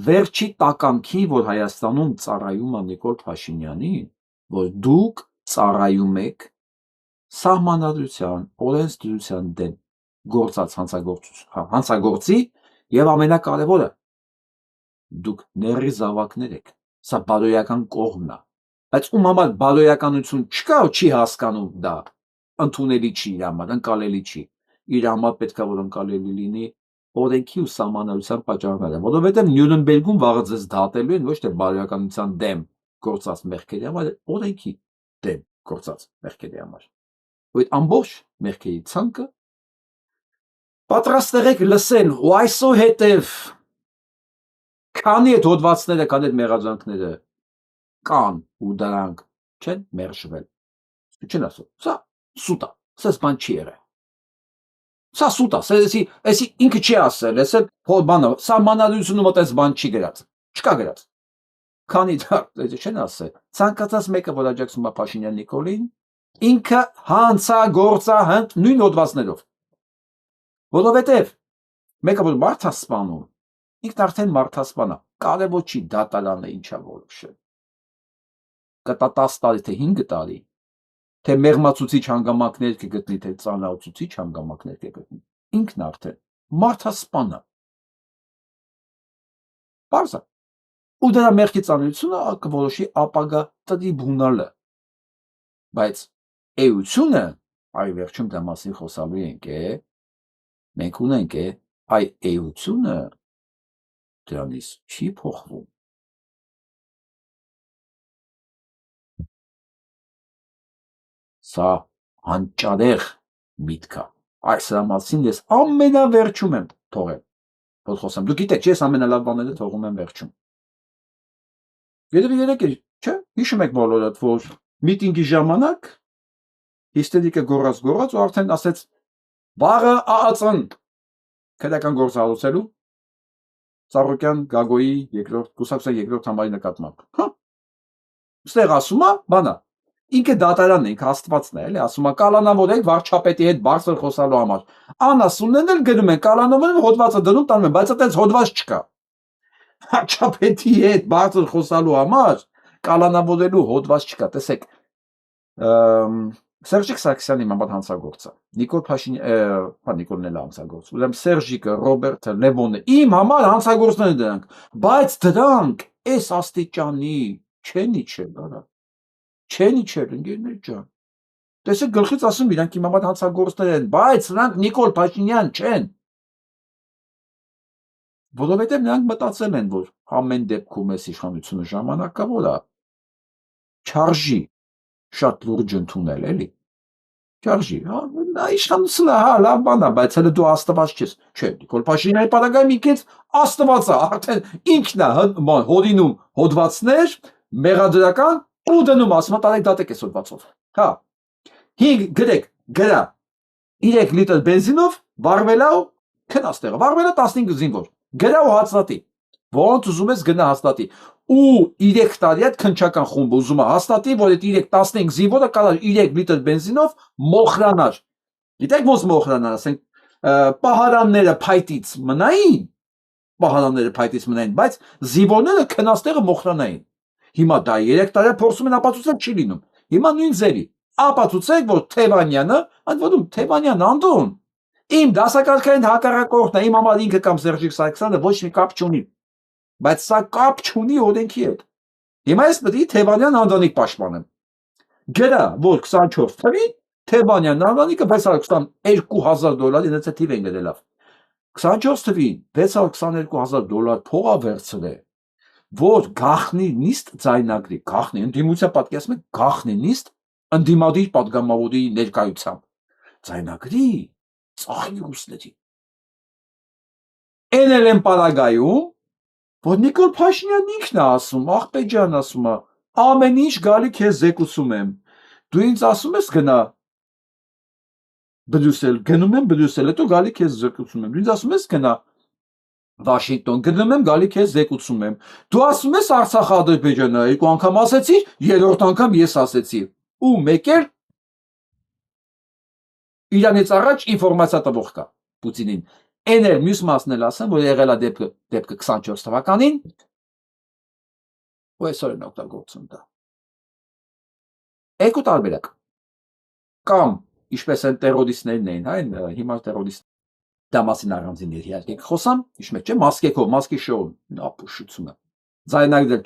վերջի տականքի, որ Հայաստանում ծառայում է Նիկոլ Փաշինյանին, որ դուք ծառայում եք սահմանադրության, օրենսդրության դեմ գործած հանցագործի եւ ամենակարևորը դուք ների զավակներ եք, սա բարոյական կողմն է, բայց ում համար բարոյականություն չկա ու չի հասկանում դա, ընդունելի չի իր համար, ընկալելի չի, իր համար պետքա որ ընկալելի լինի օրենքի ու սահմանադրության պատճառները, որովհետև Նյուրնբերգում վաղը ձեզ դատելու են ոչ թե բարոյականության դեմ գործած մեղքերի համար, այլ օրենքի դեմ գործած մեղքերի համար, ու այդ ամբողջ մեղքերի ցանկը պատրաստ եղեք լսել ու այսուհետև քանի այդ հոդվածները, քանի այդ մեղադրանքները կան ու դրանք չեն մերժվել։ Չեն ասում, սա սուտ է, սա բան չի եղել։ Սա սուտ է, էսի ինքը չի ասել, էս է բանը, սահմանադրությունը մոտ այս բան չի գրած, չկա գրած։ Քանի դա չեն ասել, ցանկացած մեկը, որ աջակցում է Փաշինյան Նիկոլին, ինքը հանցագործահանց նույն հոդվածներով։ Որովհետև մեկը որ մարդ է սպանում, ինքն արդեն մարդասպան է, կարևոր չի դատարանը ինչա որոշել։ Կտա 10 տարի թե 5 տարի, թե մեղմացուցիչ հանգամանքներ կգտնի, թե ծանրացուցիչ հանգամանքներ կգտնի, ինքն արդեն մարդասպան է։ Պարզ է։ Ու դրա մեղքի ծանրությունը կորոշի ապագա տրիբունալը։ Բայց էությունը, այ վերջում դա մասին խոսալու ենք մենք ունենք այ էությունը դրանից չի փոխվում։ Սա հանճարեղ միտք է։ Այս մասին ես ամենավերջում եմ թողել, որ խոսեմ։ Դուք գիտեք, ես ամենալավ բաները թողում եմ վերջում։ Երևի երեք է, չէ՞, հիշում եք բոլորդ, որ միտինգի ժամանակ հիստերիկը գոռաց ու արդեն ասեց վաղը ԱԱՑ-ն քրեական գործ հարուցելու Ծառուկյան Գագոյի կուսակցության երկրորդ համարի նկատմամբ։ Հա։ Ստեղ ասում է, բանա, ինքը դատարանն է, ինքը Աստվածն է, էլի, ասում է կալանավորեք վարչապետի հետ բարձր խոսալու համար։ Անասուններն էլ գրում են կալանավորեն հոդվածը դնում տանում են, բայց այդպես հոդված չկա։ Վարչապետի հետ բարձր խոսալու համար կալանավորելու հոդված չկա։ Տեսեք, Սերժիկ Սարգսյանի համար հանցագործը, Նիկոլ Փաշինյան, Նիկոլն էլ հանցագործ, ուրեմն Սերժիկը, Ռոբերտը, Լևոնը, իմ համար հանցագործներ են դրանք, բայց դրանք այս աստիճանի չեն իջել, արա, չեն իջել, ընկերներ ջան, տեսեք գլխից ասում իրանք իմ համար հանցագործներ են, բայց նրանք Նիկոլ Փաշինյան չեն, որովհետև նրանք մտածել են, որ ամեն դեպքում այս իշխանությունը ժամանակավոր է, չարժի շատ լուրջ ընդունել, էլի։ Չարժի, իշխանությունը լավ բան է, բայց հələ դու աստված չես։ Չէ, Նիկոլ Փաշինյանի պարագայում ինքից աստված է, արդեն ինքն է հորինում հոդվածներ, մեղադրական ու դնում, ասում է տարեք դատեք այս հոդվածով։ Հա։ 5 գրեք, գրա 3 լիտր բենզինով վառվելա ու քնած տեղը, վառվելա 15 զինվոր։ Գրա ու հաստատի։ Ոնց ուզում ես գնա հաստատի։ Ու 3 տարի այդ քնչական խումբը ուզում է հաստատի, որ այդ 3-15 զինվորը կարող 3 լիտր բենզինով մոխրանար։ Գիտեք ոնց մոխրանար, ասենք պահարանները փայտից մնային, բայց զինվորները քնած տեղը մոխրանային։ Հիմա դա 3 տարի փորձում են ապացուցել, չի լինում։ Հիմա նույն ձևի ապացուցեք, որ Թևանյանը, ընդ որում Թևանյան Անդոն իմ դասակարգային հակառակորդն է, իմ համար ինքը կամ Սերժիկ Սարգսյանը ոչ մի կապ չունի, բայց սա կապ չունի օրենքի հետ։ Հիմա ես պետք է Թևանյան Անդոնիկ պաշտպանեմ։ Գրա, որ 24 թվին Թևանյան Անդոնիկը $622,000 ինձ թիվ են գրել լավ։ 24 թվին $622,000 փող է վերցրել, որ գախնի նիստ ձայնագրի, գախնի ընդդիմության պատկերացնում եք, գախնի նիստ ընդդիմադիր պատգամավորի ներկայությամբ ձայնագրի ծախի ռուսների։ Էնել են պարագայում, որ Նիկոլ Փաշինյանն ինքն է ասում, աղբեջան ասում է, ամեն ինչ գալի քեզ զեկուցում եմ, դու ինձ ասում ես գնա Բրյուսել, գնում եմ Բրյուսել, հետո գալի քեզ զեկուցում եմ, դու ինձ ասում ես գնա Վաշինգտոն, գնում եմ գալի քեզ զեկուցում եմ, դու ասում ես Արցախ Ադրբեջանը, 2 անգամ ասեցիր, 3-րդ անգամ ես ասեցի, ու մեկ էլ իրանից առաջ ինֆորմացիա տվող կա Պուտինին։ Էն էլ մյուս մասն էլ ասեմ, որ եղել է դեպքը 24 թվականին, ու այսօր են օգտագործում դա։ Երկու տարբերակ։ Կամ ինչպես են տերորիստներն էին, հա, հիմա տերորիստ դա մասին առանձին իհարկե խոսամ, իշմեջ չէ, մասկի շոու ապուշությունը։ Ձայնագրել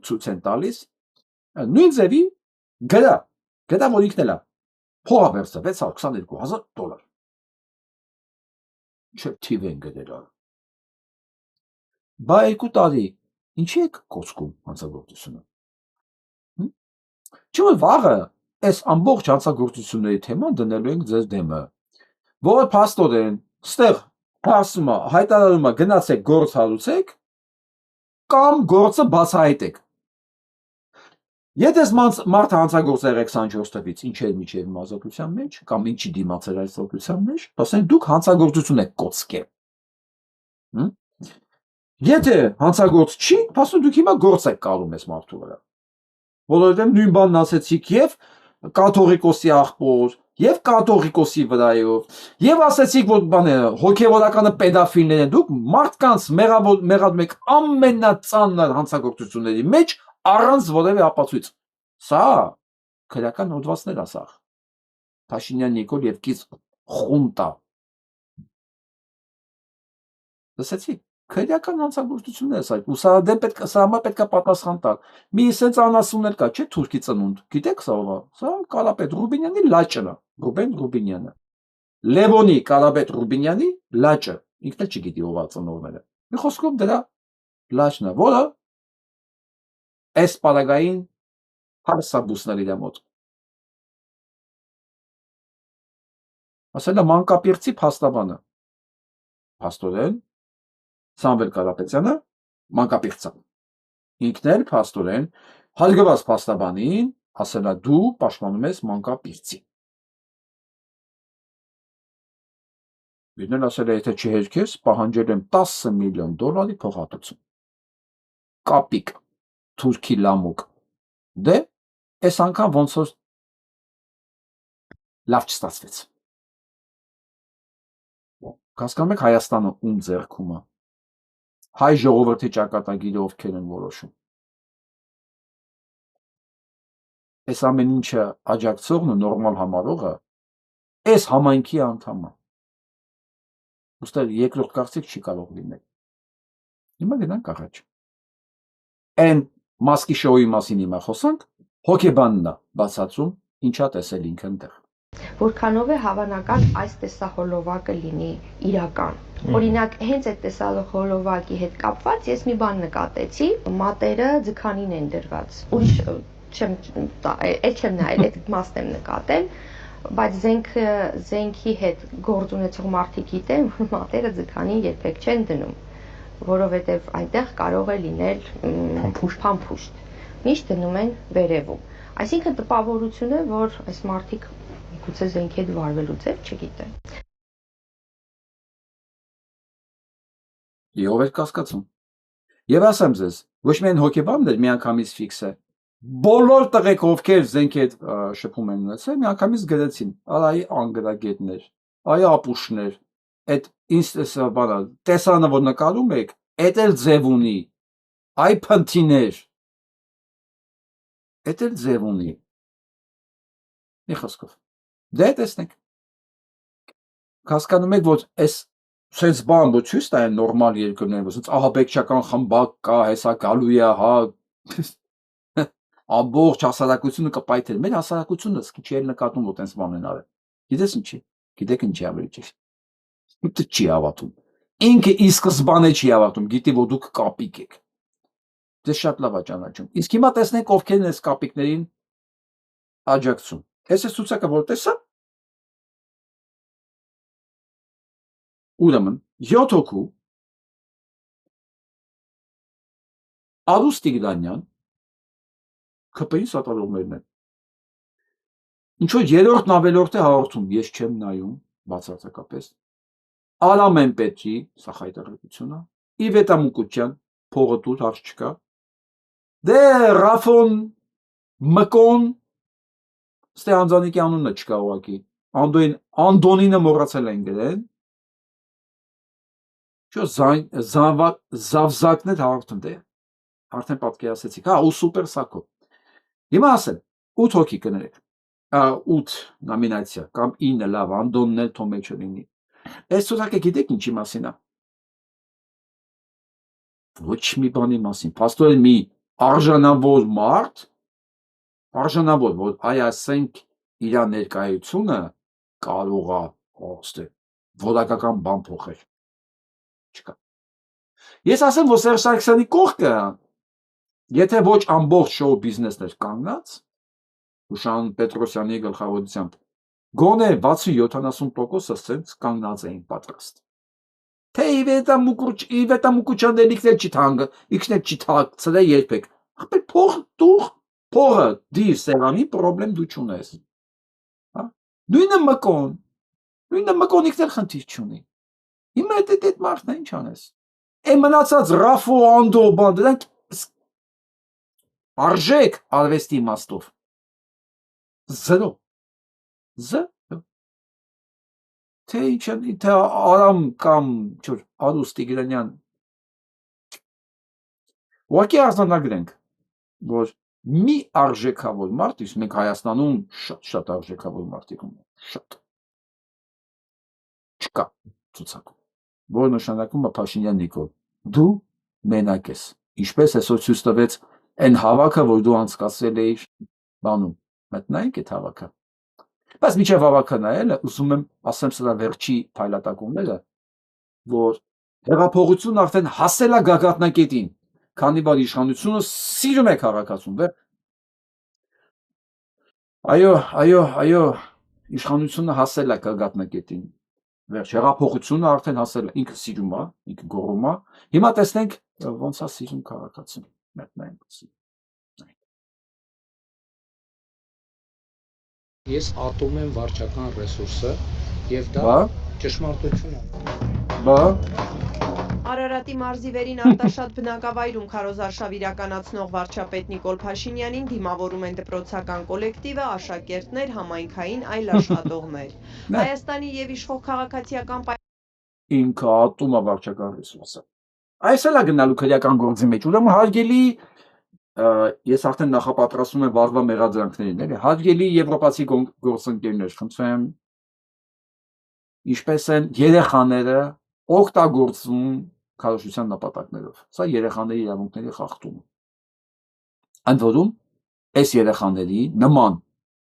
ցույց են տալիս, նույն ձևի գրա որ ինքն էլ է փողա վերցրել $622,000։ Չէ, թիվ են գրել։ Բա 2 տարի ինչի եք կոչկում հանցագործությունը։ Չէ՞ որ վաղը այս ամբողջ հանցագործությունների թեման դնելու ենք ձեր դեմը, որ փաստորեն ստեղ ասում է, հայտարարում է գնացեք գործ հարուցեք կամ գործը բացահայտեք։ Եթե մարդը հանցագործ եղեք 24 թվից, ինչ էր միջև ազատության մեջ, կամ ինչի դիմաց էր ազատության մեջ, ասենք դուք հանցագործություն եք կոծկել։ Եթե հանցագործ չի, ասում դուք հիմա գործ եք կալում ես մարդու վրա։ Որովհետև նույն բանն ասեցիք եւ կաթողիկոսի աղբոր, եւ կաթողիկոսի վրայով, եւ ասեցիք, որ հոգեվորականը պեդոֆիլներ են, դուք մարդկանց մեղադրում եք ամենածանր հանցագործությունների մեջ առանց որևէ ապացույց։ Սա քրեական հոդվածներ ասա։ Փաշինյան Նիկոլ եւ կից խունտա։ Լսեցիք, քրեական հանցագործություններ ասա, ու սա համար պետք է պատասխան տալ։ Մի sense անասուններ կա, չէ՞ թուրքի ծնունդ։ Գիտեք սա ով է։ Սա Կարապետ Ռուբինյանի լաճն է, Ռուբեն Ռուբինյանը։ Լևոնի Կարապետ Ռուբինյանի լաճը, ինքն էլ չգիտի ով է ծնողները։ Մի խոսքով դրա լաճն է, որը այս պարագային հարսաբուսներ իր մոտ։ Ասել է մանկապիրցի փաստաբանը։ Փաստորեն Սամվել Կարապետյանը մանկապիրց է։ Ինքն էլ փաստորեն հարգված փաստաբանին ասել է դու պաշտպանում ես մանկապիրցի։ Ինքն էլ ասել է եթե չհերքես, պահանջել եմ $10 միլիոն փոխհատուցում։ Կապիկ թուրքի լամուկ։ Դե այս անգամ ոնց որ լավ չստացվեց։ Հասկանում եք Հայաստանը ում ձեռքում է։ Հայ ժողովրդի ճակատագիրը ովքեր են որոշում։ Այս ամեն ինչը աջակցողն ու նորմալ համարողը այս համայնքի անդամ է։ Ոստեղ երկրորդ կարծիք չի կարող լինել։ Հիմա գնանք առաջ։ Այն մասկի շոուի մասին հիմա խոսանք, հոգեբանն է բացատրում ինչա տեսել ինքը այնտեղ։
Որքանով է հավանական այս տեսահոլովակը լինի իրական։ Օրինակ, հենց այդ տեսահոլովակի հետ կապված ես մի բան նկատեցի, մատերը ձգանին են դրված։ Ուրիշ չեմ նայել, այդ մասն եմ նկատել, բայց զենքի հետ գործ ունեցող մարդիկ գիտեն, որ մատերը ձգանին երբեք չեն դնում, որովհետև այնտեղ կարող է լինել փամփուշտ, միշտ դնում են վերևում, այսինքն տպավորություն է, որ այս մարդիկ գուցե զենքի հետ վարվելու ձև չգիտեն։
Եվ էր կասկածում։ Եվ ասեմ ձեզ, ոչ միայն հոգեբաններ միանգամից ֆիքս է, բոլոր տղեկ ովքեր զենքի հետ շփում են ունեցել, միանգամից գրեցին, այ անգրագետներ, այ ապուշներ, այդ ինստեսա բանա, տեսանը որ նկարում եք, այդ էլ ձև ունի, այ փնթիներ, այդ էլ ձև ունի։ Մի խոսքով։ Դե տեսնենք։ Հասկանում եք, որ այս sense բան որ ցույց տա են նորմալ երկրներում, sense ահաբեկչական խմբակ կա, հեսա գալու է, հա ամբողջ հասարակությունը կպայթել։ Մեր հասարակությունը սկիչ էլ նկատում որ տենց բան են արել։ Գիտես ինչի։ Գիտեք ինչի ավելի ճիշտ։ Ինքը չի հավատում։ Ինքը ի սկզբանե չի հավատում, գիտի որ դուք կապիկ եք։ Դե շատ լավ է ճանաչում։ Իսկ հիմա տեսնենք ովքեր են այս կապիկներին աջակցում։ Այս է ցուցակը որ տեսա։ Ուրեմն 7 հոգու Արուս Տիգրանյան ԿՊ-ի սատարողներն են։ Ինչ-որ երրորդն ավելորդ է հաղորդում, ես չեմ նայում, բացարձակապես։ Արամեն Պետրի, սա խայտարակությունը, Իվետա Մուկուչյան, փողը տուր, հարց չկա։ Դե Ռաֆոն Մկոն, ստե Անձանիկի անունը չկա ուղղակի։ Անդոնինը մոռացել են գրել։ Čo զավզակներ հաղորդում դե։ Արդեն պատկերացեցիք, հա, ու սուպեր սակո։ Հիմա ասեմ, 8 հոգի կներեք, 8 նոմինացիա, կամ 9 լավ, Անդոնն էլ թոմե չլինի։ Այս ցուցակը գիտեք ինչի մասին է։ Ոչ մի բանի մասին, փաստորեն մի արժանավոր մարդ, արժանավոր, որ այ ասենք իր ներկայությունը կարող է ոստե որակական բան փոխել։ Չկա։ Ես ասեմ, որ Սերժ Սարգսյանի կողքը եթե ոչ ամբողջ շոու բիզնեսներ կանգնած, Հուշան Պետրոսյանի գլխավորությամբ, գոնե 60-70% սենց կանգնած էին պատրաստ։ Թե Իվետա Մուկուչյանն իքնել չի թանգը, իքնել չի թաքցրել երբեք։ Ախպեր փող տուղ, փողը դի սեղանի պրոբլեմ դու չունես։ Հա։ Նույնը մկոն իքնել խնդիր չունի։ Հիմա այդ մարդն է ինչ անես։ Է մնացած Ռաֆո Անդո բան դրանք արժեք արվեստի իմաստով զրո թե ինչ թե Արամ կամ չոր Արուս Տիգրանյան ուղղակի արձանագրենք որ մի արժեքավոր մարդ իսկ մենք Հայաստանում շատ արժեքավոր մարդիկ ունենք շատ չկա ցուցակում որ նշանակում է Փաշինյան Նիկոլ դու մենակ ես ինչպես այսօր ցույց տվեց Այն հավաքը, որ դու անցկացրել էիր բանում, մտնայինք այդ հավաքը։ Բայց միջև հավաքը նայելը, ուզում եմ ասեմ սրա վերջի փայլատակումները, որ հեղափոխությունն արդեն հասել է գագաթնակետին, քանի որ իշխանությունը սիրում է քաղաքացուն, այո, իշխանությունը հասել է գագաթնակետին, վերջ հեղափոխությունը արդեն հասել է, ինքը սիրում է, ինքը գոռում է, հիմա տեսնենք ոնց է սիրում քաղաքացուն։
Ես ատում եմ վարչական ռեսուրսը եւ դա ճշմարտություն է։
Արարատի մարզի վերին Արտաշատ բնակավայրում քարոզարշավ իրականացնող վարչապետ Նիկոլ Փաշինյանին դիմավորում են դպրոցական կոլեկտիվը, աշակերտներ, համայնքային այլ աշխատողներ։ Հայաստանի եւ իշխող քաղաքացիական
ինքը ատում է վարչական ռեսուրսը։ Այս էլ է գնալու քրեական գործի մեջ, ուրեմն հարգելի ես արդեն նախապատրաստում եմ վաղվա մեղադրանքներին, էլի, հարգելի եվրոպացի գործընկերներ, խնդրեմ, ինչպես են երեխաները օգտագործվում քարոզչության նպատակներով։ Սա երեխաների իրավունքների խախտում է։ Ընդ որում, այս երեխաների նման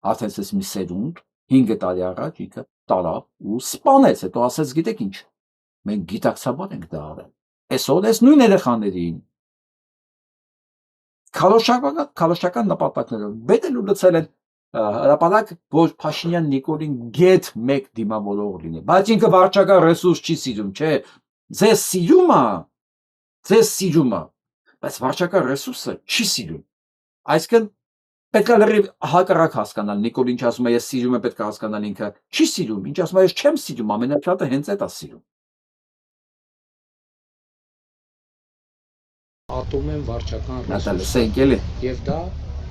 արդեն ասես մի սերունդ 5 տարի առաջ ինքը տարավ ու սպանեց, հետո ասեց գիտեք ինչ, մենք գիտակցաբար ենք դա արել։ Այսօր այս նույն երեխաներին քարոշչական նպատակներով բետել ու լցել են հրապարակ, որ Փաշինյան Նիկոլին գետ մեկ դիմավորող լինի, բայց ինքը վարչական ռեսուրս չի սիրում, չէ, ձեզ սիրում է, բայց վարչական ռեսուրսը չի սիրում, այսինքն պետք է լրիվ հակառակ հասկանալ, Նիկոլ ինչ ասում է, ես սիրում եմ, պետք է հասկանալ ինքը չի սիրում, ինչ ասում է, ես չեմ սիրում, ամենաշատը հենց այդ է սիրում։
Ատում են վարչական
ռեսուրսը
եւ դա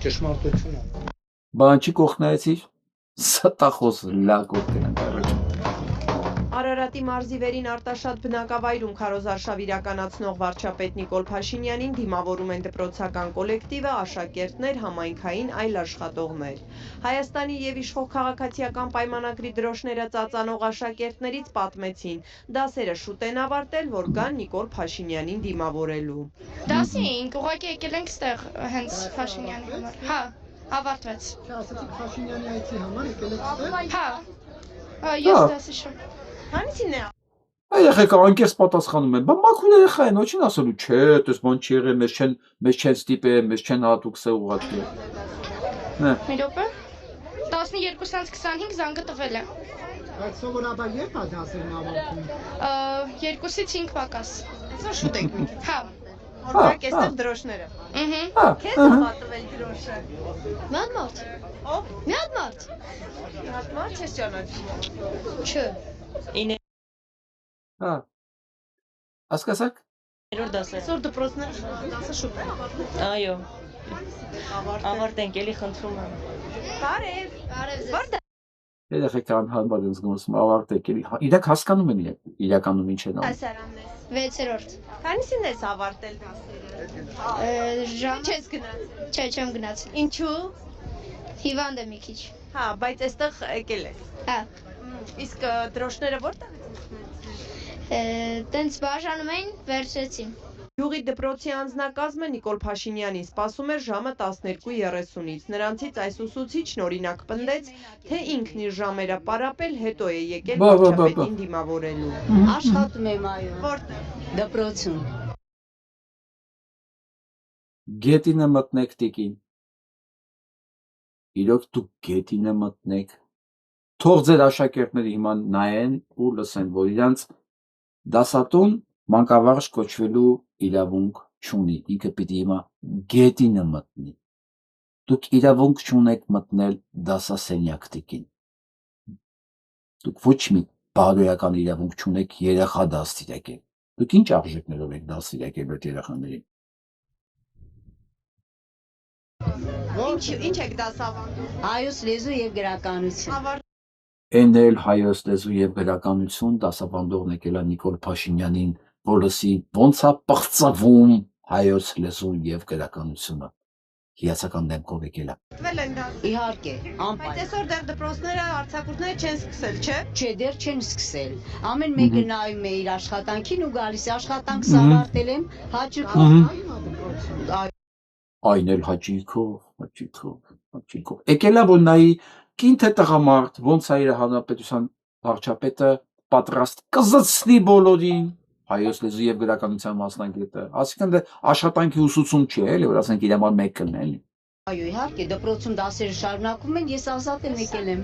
ճշմարտություն է։
Բան չի կողքնայեցիր, ստախոս լակոտ կնանք առաջ։
Արարատի մարզի վերին Արտաշատ բնակավայրում քարոզարշավ իրականացնող վարչապետ Նիկոլ Փաշինյանին դիմավորում են դպրոցական կոլեկտիվը, աշակերտներ, համայնքային այլ աշխատողներ։ Հայաստանի եւ իշխող քաղաքացիական պայմանագրի դրոշները ծածանող աշակերտներից պատմեցին, դասերը շուտ են ավարտել, որ գան Նիկոլ Փաշինյանին դիմավորելու։
Դասի էինք, ուղղակի եկել ենք ստեղ հենց Փաշինյանի համար։ Հա, ավարտվեց։
Ասացիք Փաշինյանի այցի համար եկել եք ստեղ։
Հա, ես դասի շո։
Հանցին է։
Երեխեքը անկես պատասխանում են, բա մաքուր երեխա են, ոչին ասելու, չէ, տես բան չի եղել, մեզ չեն ստիպել, մեզ չեն հատուկ սե ուղղակի։
Մի րոպե։ 12:25 զանգը տվել է։
Բայց սովորաբար երբ է դասերն ավարտվում։
2-ից 5 պակաս։
Այսօր շուտ եք մինչ։
Հա։
Օրվակ էստեղ դրոշները։ Քեզ ո՞վ պատվել դրոշը։
Միատ մարդ։
Ո՞վ։
Միատ մարդ։
Միատ մարդ չես ճանաչում։
Չէ։
Հա։ Ասկասակ։
Երրորդ դասը։ Այսօր դպրոցները դասը շուտ է ավարտվում։ Այո։ Ավարտենք, էլի խնդրում եմ։ Բարև։ Որտե՞ղ։
Երեխեքը անհարմար են զգում, ավարտեք, իրենք հասկանում են իրականում ինչ են անում։
Դասարանն ես։
6-րդ։
Քանիսին ես ավարտել դասերը։
Ժամ
Չես գնացել։
Չէ, չեմ գնացել։
Ինչու։
Հիվանդ եմ մի քիչ։
Հա, բայց այստեղ եկել ես։
Հա։
Իսկ դրոշները որտեղ
Տենց բաժանում էին, վերցրեցին։
Գյուղի դպրոցի անձնակազմը Նիկոլ Փաշինյանին սպասում էր ժամը 12:30-ից։ Նրանցից այս ուսուցիչն օրինակ պնդեց, թե ինքն իր ժամերը պարապել, հետո է եկել վարչապետին դիմավորելու։
Աշխատում եմ այո։
Որտեղ։
Դպրոցում։
Գետինը մտնեք տիկին։ Իրոք դուք գետինը մտնեք։ Թող ձեր աշակերտները հիմա նայեն ու լսեն, որ իրանց դասատուն մանկավարժ կոչվելու իրավունք չունի, ինքը պիտի հիմա գետինը մտնի։ Դուք իրավունք չունեք մտնել դասասենյակ տիկին։ Դուք ոչ մի բարոյական իրավունք չունեք երեխա դաստիարակել։ Դուք ինչ արժեքներով եք դաստիարակել այդ երեխաներին։
Ինչ եք դասավանդում։
Հայոց լեզու եւ գրականություն։
Էն էլ հայոց լեզու եւ գրականություն դասավանդողն եկել է Նիկոլ Փաշինյանին, որ լսի ոնց է պղծվում հայոց լեզու եւ գրականությունը։ Հիացական դեմքով եկել է։
Տվել են դա։
Իհարկե, անպայման։
Բայց այսօր դեռ դպրոցները արձակուրդները չեն սկսել, չէ։
Չէ, դեռ չեն սկսել։ Ամեն մեկը նայում է իր աշխատանքին ու գալիս է, աշխատանքս ավարտել եմ, հաճույքով։
Այն էլ հաճույքով։ Եկել է որ նայի կին թե տղամարդ, ոնց է իր հանրապետության վարչապետը պատրաստ կզցնի բոլորին հայոց լեզու եւ գրականության մասնագետը, այսինքն աշխատանքի ուսուցում չի, էլի որ ասենք իր համար մեկն է, էլի։
Այո, իհարկե, դպրոցում դասերը շարունակվում են, ես ազատ եմ եկել եմ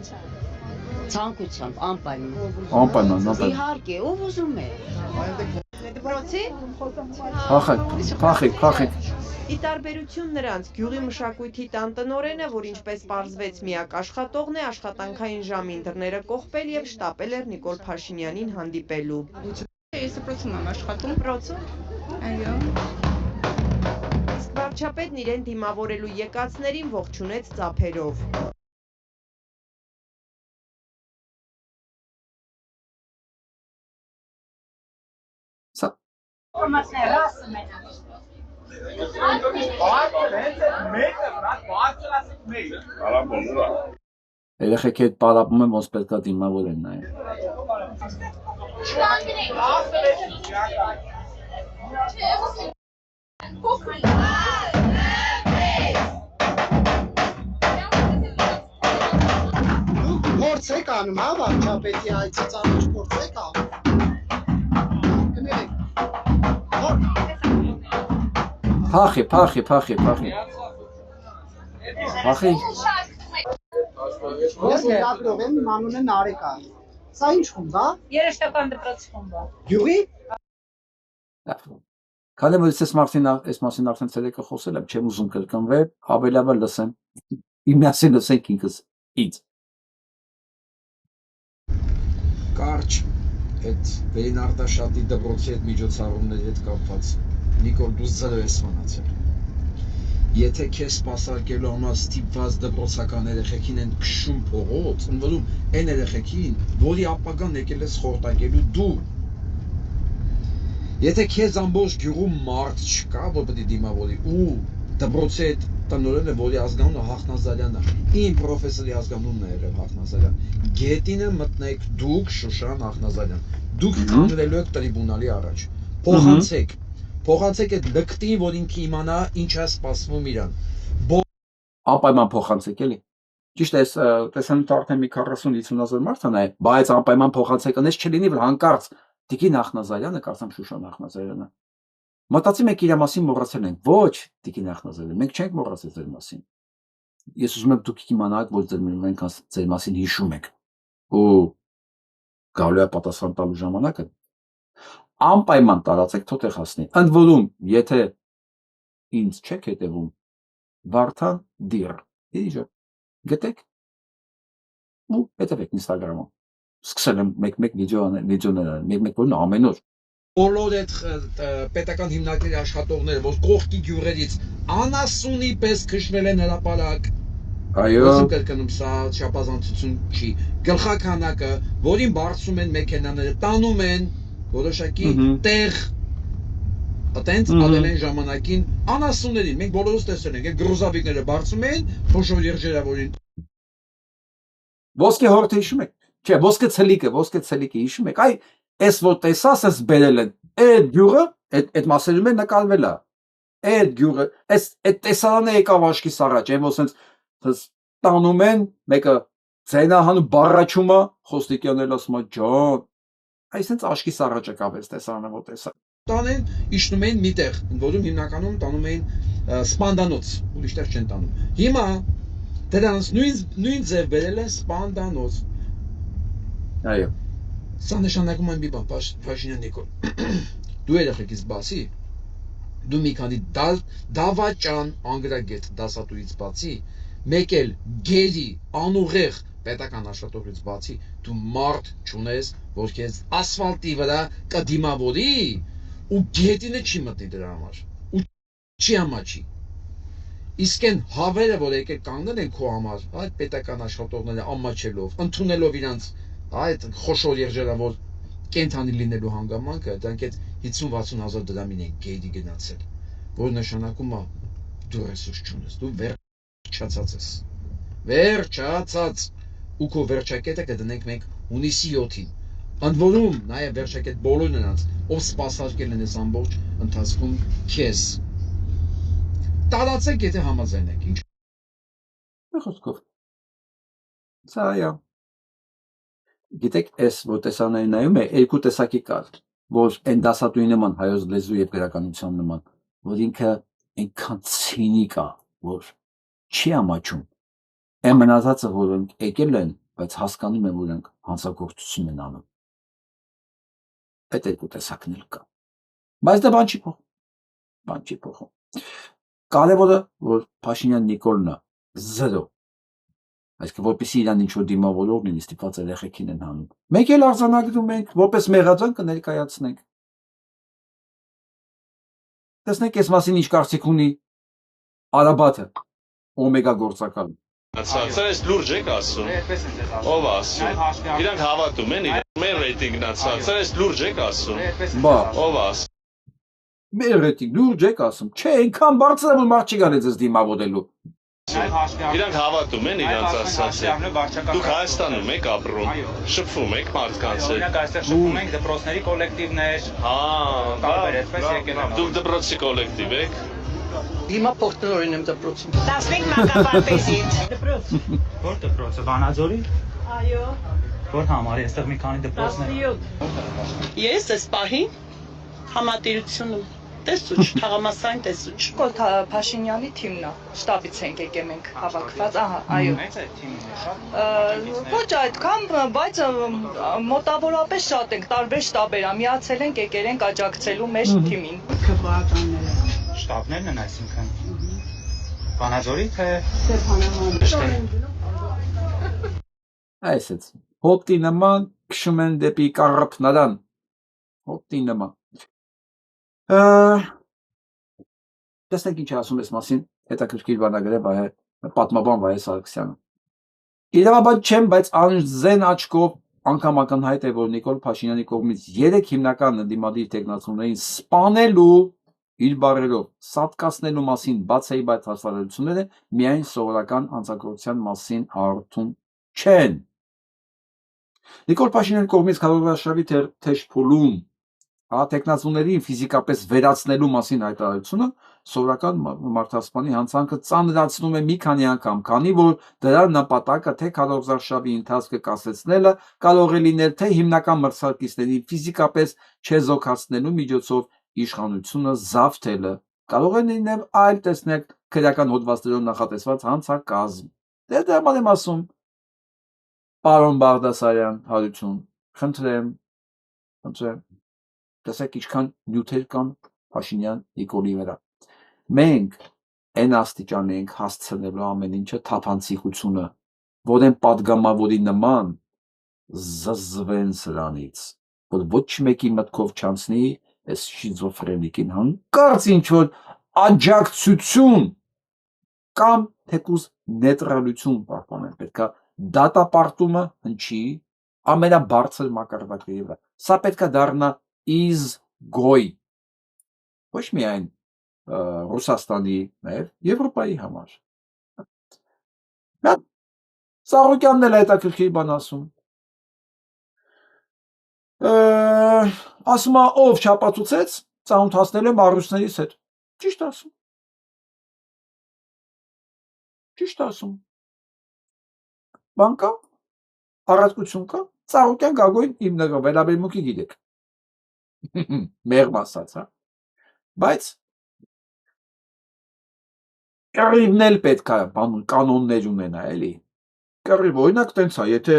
ցանկությամբ, անպայման։ Իհարկե, ով ուզում է։
Դպրոցի։
Փախեք։
Ի տարբերություն նրանց, գյուղի մշակույթի տան տնօրենը, որ ինչպես պարզվեց միակ աշխատողն է, աշխատանքային ժամին դռները կողպել եւ շտապել էր Նիկոլ Փաշինյանին հանդիպելու։
Ես դպրոցում եմ աշխատում։
Դպրոցում։
Այո։
Իսկ վարչապետն իրեն դիմավորելու եկածներին ողջունեց ծափերով։
Երեխեքը այդ պարապում են, ոնց պետք է դիմավորեն նայեն։
Փորձ եք անում, հա, վարչապետի այցի ծանոթ փորձ եք անում։
Փախի։
Ես լրագրող եմ, իմ անունը Նարեկ է։ Սա ինչ խումբ է։
Երաժշտական դպրոցի խումբ է։
Գյուղի։
Քանի որ ես այս մասին արդեն ցերեկը խոսել եմ, չեմ ուզում կրկնվել, հավելաբար լսեմ։ Իմասին լսենք ինքս ինձ։
Կարճ այդ Վերին դպրոցի այդ միջոցառումների հետ կապված Նիկոլ դու զրո ես մնացել։ Եթե քեզ սպասարկելու համար ստիպված դպրոցական երեխեքին են քշում փողոց, ընդ այն երեխեքին, որի ապագան եկել ես խորտակելու դու։ Եթե քեզ ամբողջ գյուղում մարդ չկա, որ պետք է դիմավորի, ու դպրոցի այդ տնօրենը, որի ազգանունը Հախնազարյանն է, իմ պրոֆեսորի ազգանունն է եղել Հախնազարյան, գետինը մտնեք դուք Շուշան Հախնազարյան, դուք կանգնելու եք տրիբունալի առաջ, փոխանցեք այդ լկտին, որ ինքը իմանա ինչ է սպասվում իրան։
Անպայման փոխանցեք էլի։ Ճիշտ է, տեսանյութը արդեն մի 40-50 հազար մարդ է, բայց անպայման փոխանցեք, այնպես չլինի, որ հանկարծ Տիկին Հախնազարյանը, կարծեմ Շուշան Հախնազարյանը։ Մտածի մենք իր մասին մոռացել ենք։ Ոչ, Տիկին Հախնազարյան, մենք չենք մոռացել ձեր մասին։ Ես ուզում եմ դուք իմանաք, որ մենք ձեր մասին հիշում ենք։ Ու գալու է պատասխան տալու ժամանակը։ Անպայման տարածեք թոթեղ հասնի։ Ընդ որում, եթե ինձ չեք հետևում, Վարդան Դիր, իրիժը, գտեք ու հետևեք Instagram-ում։ Սկսել եմ մեկ-մեկ վիդեոներ, մեկ-մեկ որն ամեն օր։
Բոլոր այդ պետական հիմնարկների աշխատողները, որ կողքի գյուղերից անասունի պես քշվել են հրապարակ։
Այո։
Ոսում կրկնում, սա չափազանցություն չի։ Գլխականակը, որին բարձում են մեքենաները, տանում են որոշակի տեղ, այտենց ադել են ժամանակին անասուններին, մենք բոլորս տեսել ենք, գրուզավիկները բարձում են, փոշոր երջերավորին։
Ոսկե հորթը հիշում եք, չէ, ոսկե ցելիկը հիշում եք, այ, այս որ տեսաս ես բերել են, այդ գյուղը, այդ մասերում է նկարվել է, այդ գյուղը, այդ տեսարանը եկավ աշկիս առաջ, այն որ սենց տանում են, մեկը ձայնահանում բառաչում է, Խոստիկյանն ասում է ջան, այս սենց աշկիս առաջ եկավ այս տեսարանը, որ տեսա։
Տանեն, իջնում էին միտեղ, որում հիմնականում տանում էին սպանդանոց, ուրիշտեղ չեն տանում։ Հիմա դրանց նույն ձև բերել են սպանդանոց։
Այո։
Սա նշանակում է մի բան, Փաշինյան Նիկոլ, դու երեխեքից բացի, դու մի քանի դավաճան անգրագետ դասատուից բացի, մեկ էլ գերի, անուղեղ պետական աշխատողից բացի, դու մարդ չունես, որ քեզ ասֆալտի վրա կդիմավորի ու գետինը չի մտնի դրա համար, ու չի ամաչի։ Իսկ այն հավերը, որ եկել կանգնել են քո համար, այդ պետական աշխատողները ամաչելով, ընդունելով իրանց այդ խոշոր երջերավոր կենթանի լինելու հանգամանքը, դրանք այդ 50-60 հազար դրամին են գերի գնացել, որ նշանակում է դու ռեսուրս չունես, դու վերջացած ես, վերջացած, ու քո վերջակետը կդնենք մենք հունիսի 7-ին, ընդ որում նաև վերջակետ բոլոր նրանց, ով սպասարկել են այս ամբողջ ընթացքում քեզ, տարածեք, եթե համաձայն եք, ինչ։
Խոսքով, սա այո, գիտեք, այս որ տեսաների նայում է, երկու տեսակի կար, որ այն դասատուի նման, հայոց լեզու և գրականության նման, որ ինքը այնքան ցինիկ է, որ չի ամաչում, այն մնացածը, որ եկել են, բայց հասկանում են, որ հանցագործություն են անում, այդ երկու տեսակն էլ կա, բայց դա բան չի փոխում, կարևորը, որ Փաշինյան Նիկոլն է, զրո, այսինքն որպեսզի իրան ինչ-որ դիմավորող լինի, ստիպված երեխեքին են հանում։ Մենք էլ արձանագրում ենք, որպես մեղադրանք կներկայացնենք։ Տեսնենք այս մասին ինչ կարծիք ունի Արաբաթը, Օմեգա գործակալը։
Սա էս լուրջ եք ասում։ Ով ասում։ Իրանք հավատում են, մեր ռեյտինգն ասած, սա էս լուրջ եք ասում։
Բա,
ով ասում։
Մեր ռեյտինգ լուրջ եք ասում։ Չէ, այնքան բարձր է, որ մարդ չի գալիս ձեզ դիմավորելու։
Իրանք հավատում են իրանց ասածը։ Դուք Հայաստանում եք ապրում, շփվում եք մարդկանց հետ։
Օրինակ այստեղ շփվում ենք դպրոցների կոլեկտիվներ։ Տարբեր այդպես եկել են։
Դուք դպրոցի կոլեկտիվ եք։
Հիմա փոխտնօրեն եմ դպրոցում։
15 մանկապարտեզից։
Դպրոց։ Որ դպրոցը Վանաձորի։
Այո։
Որ համարի այստեղ մի քանի դպրոցներ։
17։
Ես այս պահին համատիրությունում Տեսուչ, թաղամասային տեսուչ։
Նիկոլ Փաշինյանի թիմն է, շտաբից ենք եկել մենք հավաքված, ահա, այո։
Մեծ է թիմը,
Ոչ այդքան, բայց մոտավորապես շատ ենք, տարբեր շտաբեր, միացել ենք, եկել ենք աջակցելու մեր թիմին։
Շտաբներն են այսինքն։ Վանաձորի թե
Այսպես հոպտի նման քշում են դեպի կառափնարան, հոպտի նման։ Տեսնենք ինչ ասում ես մասին, հետաքրքիր բանագրեր պատմաբան Վահե Սարգսյանը։ Իրավաբան չեմ, բայց անզեն աչքով անգամ ակնհայտ է, որ Նիկոլ Փաշինյանի կողմից 3 հիմնական ընդդիմադիր տեխնացուներին սպանելու իր բարերով սատկացնելու մասին բացեի բայց հասարակությունները միայն սովորական անձակրության մասին հարթում չեն։ Նիկոլ Փաշինյանի կողմից քարոզարշավի թեժ փուլում տեխնացուներին ֆիզիկապես վերացնելու մասին հայտարարությունը սովորական մարդասպանի հանցանքը ծանրացնում է մի քանի անգամ, քանի որ դրա նպատակը թե քարոզարշավի ընթացքը կասեցնելը կարող է լինել, թե հիմնական մրցակիցներին ֆիզիկապես չեզոքացնելու միջոցով իշխանությունը զավթելը, կարող է լինել այլ տեսնեք քրեական հոդվածներով նախատեսված հանցակազմ։ Դե դա եմ ասում, պարոն Բաղդասարյան, հարություն, խնդրեմ, տեսեք ինչքան նյութեր կան Փաշինյան Նիկոլի վրա։ Մենք այն աստիճան ենք հասցնելու ամեն ինչը թափանցիկությունը, որ են պատգամավորի նման զզվեն սրանից, որ ոչ մեկի մտքով չանցնի այս շիզոֆրենիկին հանկարծ ինչ-որ աջակցություն կամ թեկուզ նեյտրալություն պահպանել, պետքա դատապարտումը հնչի ամենաբարձր մակարդակի վրա։ Սա պետքա դառնա իզգոյ, ոչ միայն Ռուսաստանի, նաև Եվրոպայի համար։ Սաղոկյանն էլ հետաքրքիր բան ասում։ Ասում է, ով չապացուցեց, ծանոթացնել եմ առյուծներից հետ։ Ճիշտ ասում։ Ճիշտ ասում։ Բան կա, առատկություն կա, Ծաղոկյան Գագոյն իմ վերաբերմունքի գիտեք։ Մեղմ ասած, հա։ Բայց կռիվն էլ պետք է կանոններ ունենա, էլի։ Կռիվ, օրինակ տենց է, եթե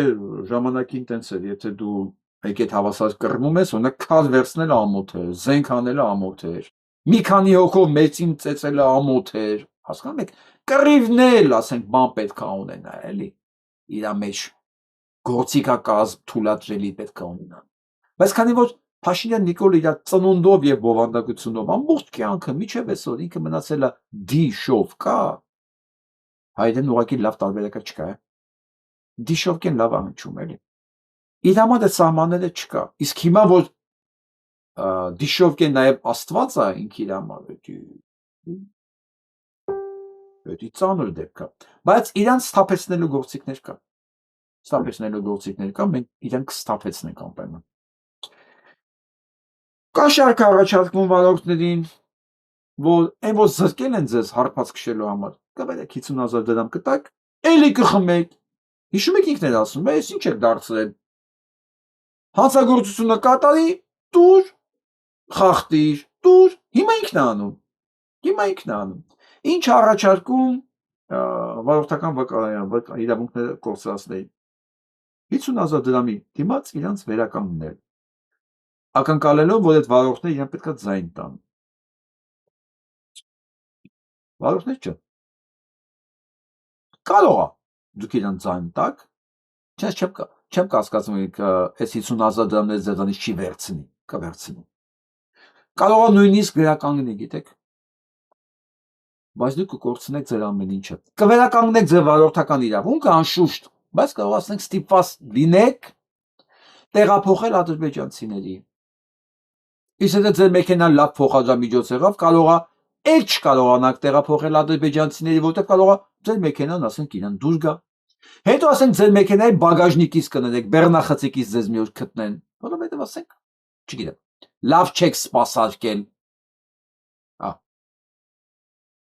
ժամանակին տենց էր, եթե դու եկետ հավասար կռվում ես, օրինակ քար վերցնելը ամոթ էր, զենք անելը ամոթ էր, մի քանի հոգով մեծին ծեծելը ամոթ էր, հասկանում եք, կռիվն էլ, ասենք, բան պետք է ունենա, էլի, իրա մեջ գործիքակազմ թույլատրելի պետք է ունենա։ Բայց քանի որ Փաշինյան Նիկոլը իր ծնունդով եւ բովանդակությունով ամբողջ կյանքը միջև այսօր ինքը մնացել է դիշով կա, հայերեն ուղղակի լավ տարբերակը չկա, դիշովկեն լավ անջում էլի։ Իր համար այդ սահմանները չկա։ Իսկ հիմա որ դիշովկեն նաեւ Աստված է ինքը իր համար, դա ծանր դեպք է։ Բայց իրանց սթափեցնելու գործիքներ կա։ Սթափեցնելու գործիքներ կա, մենք իրենք կսթափեցնենք անպայման։ Կա շարք առաջարկվում վարորդներին, որ այն որ զրկել են ձեզ հարբած քշելու համար, կբերեք 50,000 դրամ կտակ, էլի կխմեք։ Հիշում եք ինքն էր ասում, այս ինչ է դարձրել։ Հանցագործությունը կատարի, տուր, խախտիր, տուր, հիմա ինքն է անում։ Հիմա ինքն է անում։ Ինչ առաջարկում վարորդական իրավունքները կորսրացնեին։ 50,000 դրամի դիմաց իրանց վերականգնել։ Ակնկալելով, որ այդ վարորդները իրեն պետք է ձայն տան։ Վարորդներ չէ։ Կարող է դուք իրան ձայն տաք, չեմ կասկածում այս 50,000 դրամները ձեզանից չի վերցնի, կվերցնի։ Կարող է նույնիսկ վերականգնի, գիտեք։ Բայց դուք կկորցնեք ձեր ամեն ինչը։ Կվերականգնեք ձեր վարորդական իրավունքը անշուշտ, բայց կարող ասենք ստիպված լինեք տեղափոխել ադրբեջանցիների։ Իսկ եթե ձեր մեքենան լավ փոխադրամիջոց եղավ, կարող է էլ չկարողանաք տեղափոխել ադրբեջանցիների, որտեղ կարող է ձեր մեքենան ասենք իրան դուրս գա։ Հետո ասենք ձեր մեքենայի բագաժնիկից կներեք, բեռնախցիկից ձեզ մի օր գտնեն, որովհետև ասենք, չգիտեմ, լավ չեք սպասարկել։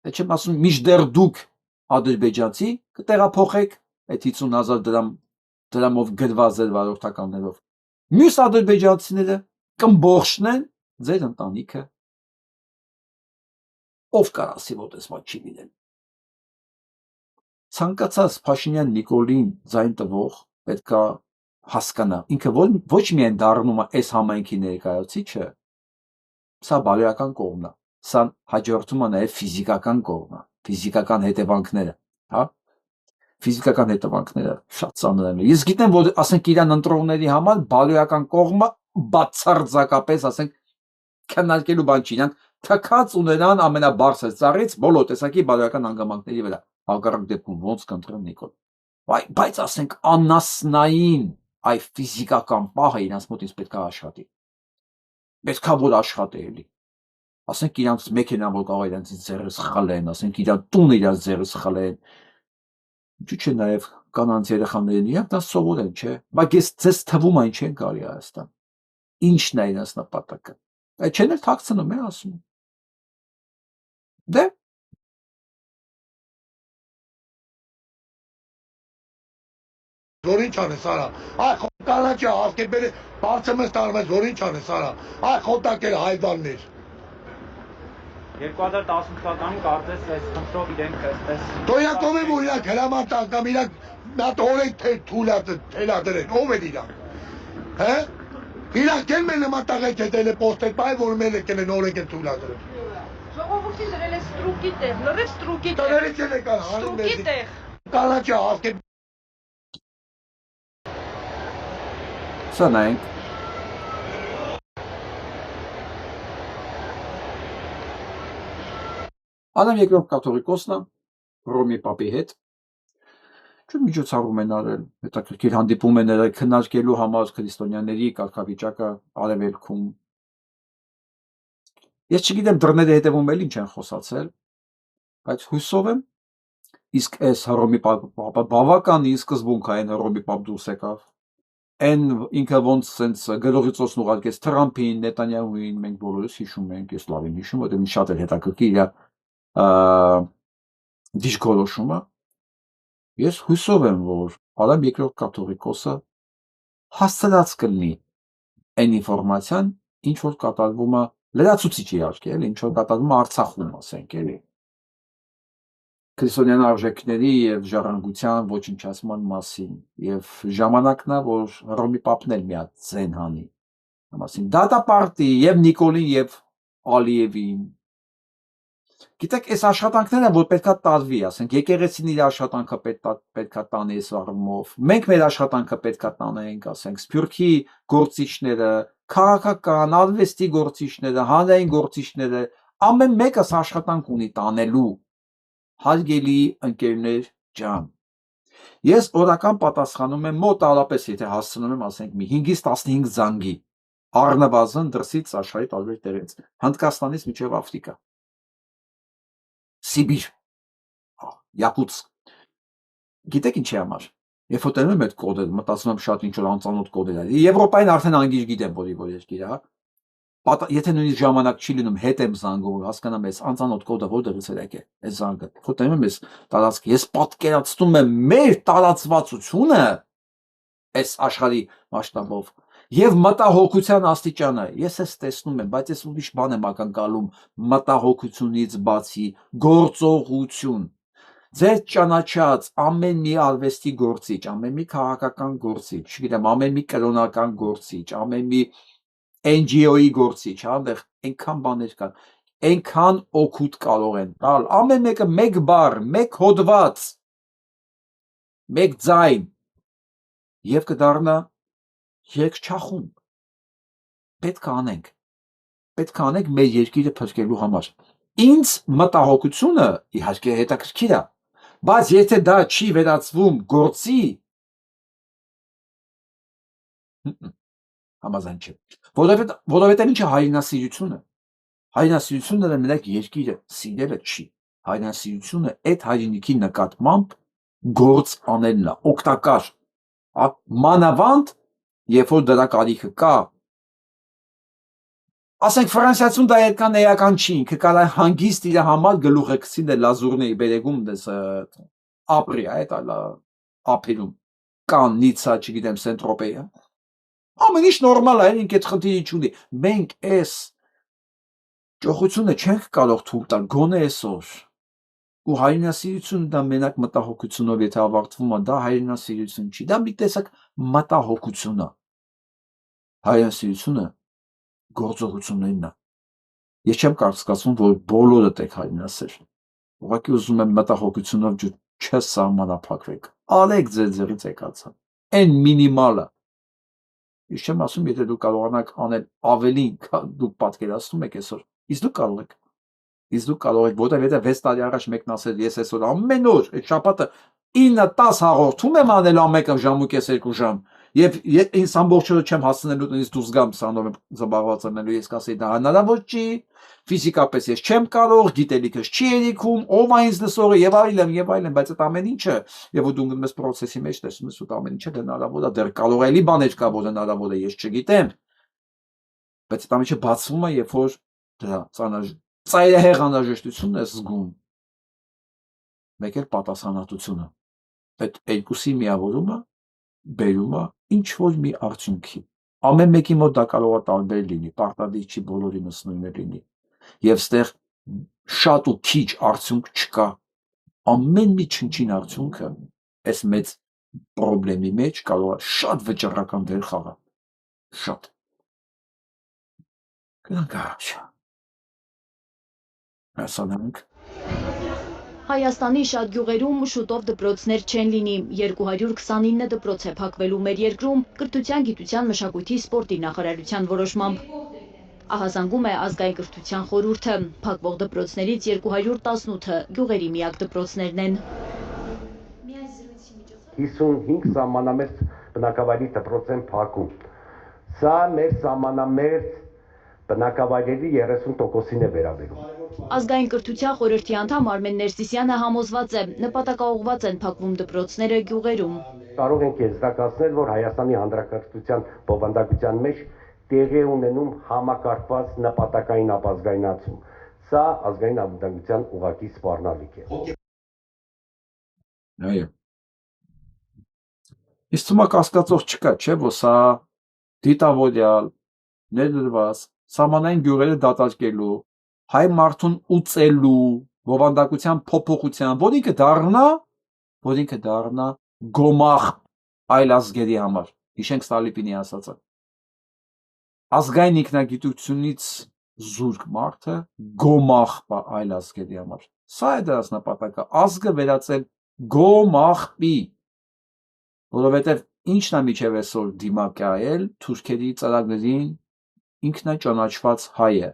Դե չեմ ասում միշտեր դուք ադրբեջանցի կտեղափոխեք այդ 50,000 դրամով գրված ձեր վարորդականներով։ Մյուս ադրբեջանցիները կմբողջնեն ձեր ընտանիքը, ով կար ասի, որ այս բան չի լինել։ Ցանկացած Փաշինյան Նիկոլին ձայն տվող պետք է հասկանա, ինքը ոչ միայն դառնում է այս համայնքի ներկայացուցիչը, սա բարոյական կողմն է, սա հաջորդում է նաև ֆիզիկական կողմը, ֆիզիկական հետևանքները, հա։ Ֆիզիկական հետևանքները շատ ծանր են։ Ես գիտեմ, որ ասենք իրան ընտրողների համար բարոյական կողմը բացարձակապես, ասենք, քննարկելու բան չի, իրանք թքած ունենան ամենաբարձր ծառից բոլոր տեսակի բարոյական հանգամանքների վրա։ Հակառակ դեպքում ոնց կընտրեն Նիկոլ։ Բայց ասենք անասնային այ ֆիզիկական պահը իրանց մոտ ինձ պետք է աշխատի։ Պետք է որ աշխատի էլի։ Ասենք իրանց մեքենան որ կարող իրանց ձեռս խլեն, ասենք իրան տունը իրանց ձեռս խլեն։ Ինչու՞ չէ նաև կանանց երեխաներին իրանք դա սովորեն, չէ։ Բայց ես ձեզ թվում այն չեն կարի Հայաստան։ Ինչն է իրանց նպատակը։ Այդ չեն էլ թաքցնում է ասում։ Դե
Զորին չան է սարա, այ կանաչը ասկեպերը բարձմս տարում է զորին չան է սարա, այ խոտակել հայդաններ։
2018 թվականին կարծես այս խնդրով իրենք այսպես
Դո իրանք ով են որ իրանք հրամանտան կամ իրանք նատ օրենք թելադրեն, ով են իրանք, հե? Իրանք են մեր նմատաղեք հետել է պոստել, բայ որ մեր եկել են օրենք են թուլադրեն։
Ժողովուրդի դրել է ստրուկի տեղ, լրիվ ստրուկի տեղ։
Տներից են եկան հանում
Ստրուկի տեղ։
Կանաչը ասկեպ
Սա նայենք։ Ադամ երկրորդ կաթողիկոսն է Հռոմի պապի հետ։ Ինչ միջոցառում են արել, հետաքրքիր հանդիպում են արել քննարկելու համար քրիստոնյաների կարգավիճակը արևելքում։ Ես չգիտեմ դռները հետևում էլ ինչ են խոսացել, բայց հույսով եմ, իսկ այս Հռոմի պապը բավականին սկզբունքային Հռոմի պապ դուրս եկավ։ Այն ինքը ոնց սենց գլորիցոցն ուղարկեց Թրամփին, Նետանյահուին, մենք բոլորս հիշում ենք, ես լավ եմ հիշում, որտեղ շատ էր հետաքրքիր իր դիշգորոշումը։ Ես հույսով եմ, որ Ադամ երկրորդ կաթողիկոսը հասցրած կլինի այն ինֆորմացիան, ինչ որ կատարվում է լրացուցիչ իհարկե, էլի, ինչ որ կատարվում է Արցախում, ասենք, էլի։ Քրիստոնյան արժեքների եւ ժառանգության ոչնչացման մասին եւ ժամանակն է որ Հռոմի պապն էլ մի հատ ձեն հանի համասին դատապարտի եւ Նիկոլին եւ Ալիևին գիտեք այս աշխատանքները որ պետքա տարվի ասենք եկեղեցին իր աշխատանքը պետքա տանի այս առումով մենք մեր աշխատանքը պետքա տանենք ասենք Սփյուռքի գործիչները քաղաքական արվեստի գործիչները հանրային գործիչները ամեն մեկը աշխատանք ունի տանելու Հարգելի ընկերներ ջան, ես օրական պատասխանում եմ մոտ առապես, եթե հասցնում եմ, ասենք մի 5-ից 15 զանգի, առնվազն դրսից աշխարհի տարբեր տեղից, Հնդկաստանից մինչև Աֆրիկա, Սիբիր, Յակուտսկ, գիտեք ինչի համար, երբ որ տենում եմ այդ կոդերը, մտածում եմ շատ ինչ որ անծանոթ կոդեր է, Եվրոպային արդեն անգիր գիտեմ, որի որ երկիր է, Եթե նույնիսկ ժամանակ չի լինում հետ եմ զանգում, հասկանամ ես անծանոթ կոդը որտեղից է եկել, այս զանգը, խոտեմ եմ ես տարածքը, ես պատկերացնում եմ մեր տարածվածությունը այս աշխարհի մասշտաբով եւ մտահոգության աստիճանը, ես ես տեսնում եմ, բայց ես ուրիշ բան եմ ակնկալում մտահոգությունից բացի գործողություն, ձեր ճանաչած ամեն մի արվեստի գործիչ, ամեն մի քաղաքական գործիչ, չգիտեմ, ամեն մի կրոնական գործիչ, ամեն մի NGO-ի գործիչ, այնտեղ այնքան բաներ կան, այնքան օգուտ կարող են տալ, ամեն մեկը մեկ բառ, մեկ հոդված, մեկ ձայն եւ կդառնա երկչախում։ Պետք է անենք մեր երկիրը փրկելու համար։ Ինձ մտահոգությունը իհարկե հետաքրքիր է, բայց եթե դա չի վերածվում գործի, համաձայն չէ։ Որովհետև ինչ է հայրենասիրությունը։ Հայրենասիրությունը մենակ երկիրը սիրելը չի։ Հայրենասիրությունը այդ հայրենիքի նկատմամբ գործ անելն է, օգտակար։ Մանավանդ, երբ որ դրա կարիքը կա։ Ասենք Ֆրանսիացուն դա այդքան էական չի, ինքը կարող է հանգիստ իր համար գլուխը գցին լազուրների բերեգում դες ապրի, այդ ափերում կան Նիցա, չգիտեմ, Սենտրոպեյը։ Ամեն ինչ նորմալ է, ինք այդ խնդիրի չունի։ Մենք այս ճոխությունը չենք կարող թույլ տալ գոնե այսօր։ Ու հայրենասիրությունը դա մենակ մտահոգությունով եթե ավարտվում է, դա հայրենասիրություն չի, դա մի տեսակ մտահոգություն է։ Հայրենասիրությունը գործողություններն է։ Ես չեմ կարծում, որ բոլորդ եք հայրենասեր։ Ուղղակի ուզում եմ մտահոգությունով չսահմանափակվեք։ Ալեք ձեր ձեռից եկածը։ Այն մինիմալը։ Ես չեմ ասում, եթե դուք կարողանաք անել ավելին, քան դուք պատկերացնում եք այսօր, իսկ դուք կարող եք։ Իսկ դուք կարող եք, որտեղ 6 տարի առաջ մեկն ասել, ես այսօր ամեն օր այդ շաբաթը 9-10 հաղորդում եմ անել ամեկը ժամուկես 2 ժամ, եւ ինձ ամբողջ օրը չեմ հասցնելու տնից դուրս գամ, սրանով եմ զբաղված եղնելու, ես կասեի դա հնարավոր չի, ֆիզիկապես ես չեմ կարող, գիտելիքս չի երիքում, ով է ինձ լսողը եւ այլն, բայց այդ ամեն ինչը, եւ դու գնում ես process-ի մեջ, տեսնում ես, որ ամեն ինչը հնարավոր է, դեռ կարող է էլի բաներ կա, որ հնարավոր է, ես չգիտեմ, բայց այդ ամեն ինչը բացվում է, երբ որ դրա ծայրահեղ անհրաժեշտությունն է զգում, մեկ էլ պատասխանատվությունը, այդ երկուսի միավորումը բերում է ինչ-որ մի արդյունքի, ամեն մեկի մոտ դա կարող է տարբեր լինի, պարտադիր չի բոլորինս նույնը լինի, եւ ստեղ շատ ու քիչ արդյունք չկա, ամեն մի չնչին արդյունքը այս մեծ պրոբլեմի մեջ կարող է շատ վճռական դեր խաղալ, շատ, գնանք առաջ, հասանանք,
Հայաստանի շատ գյուղերում շուտով դպրոցներ չեն լինի, 229 դպրոց է փակվելու մեր երկրում կրթության, գիտության, մշակույթի, սպորտի նախարարության որոշմամբ։ Ահազանգում է ազգային կրթության խորհուրդը, փակվող դպրոցներից 218-ը գյուղերի միակ դպրոցներն են։
55 սահմանամերձ բնակավայրի դպրոց են փակում։ Սա մեր սահմանամերձ բնակավայրերի 30%-ին է վերաբերում։
Ազգային կրթության խորհրդի անդամ Արմեն Ներսիսյանը համոզված է, նպատակաուղղված են փակվում դպրոցները գյուղերում։
Կարող ենք եզրակացնել, որ Հայաստանի Հանրապետության բովանդակության մեջ տեղի է ունենում համակարգված նպատակային ապազգայնացում։ Սա ազգային անվտանգության ուղղակի սպառնալիք է։
Այո։ Իսկ թվում է կասկածող չկա, չէ՞, որ սա դիտավորյալ, ներդրված, սահմանային գյուղերը դատարկելու, հայ մարդուն ուծելու, բովանդակության փոփոխության, որ ինքը դառնա գոմաղ այլ ազգերի համար, հիշենք Ստալինի ասածը, ազգային ինքնագիտությունից զուրկ մարդը գոմաղ այլ ազգերի համար, սա է դրանց նպատակը, ազգը վերածել գոմաղբի, որովհետև ինչն է միջև այսօր դիմակայել թուրքերի ծրագրերին ինքնաճանաչված հայը,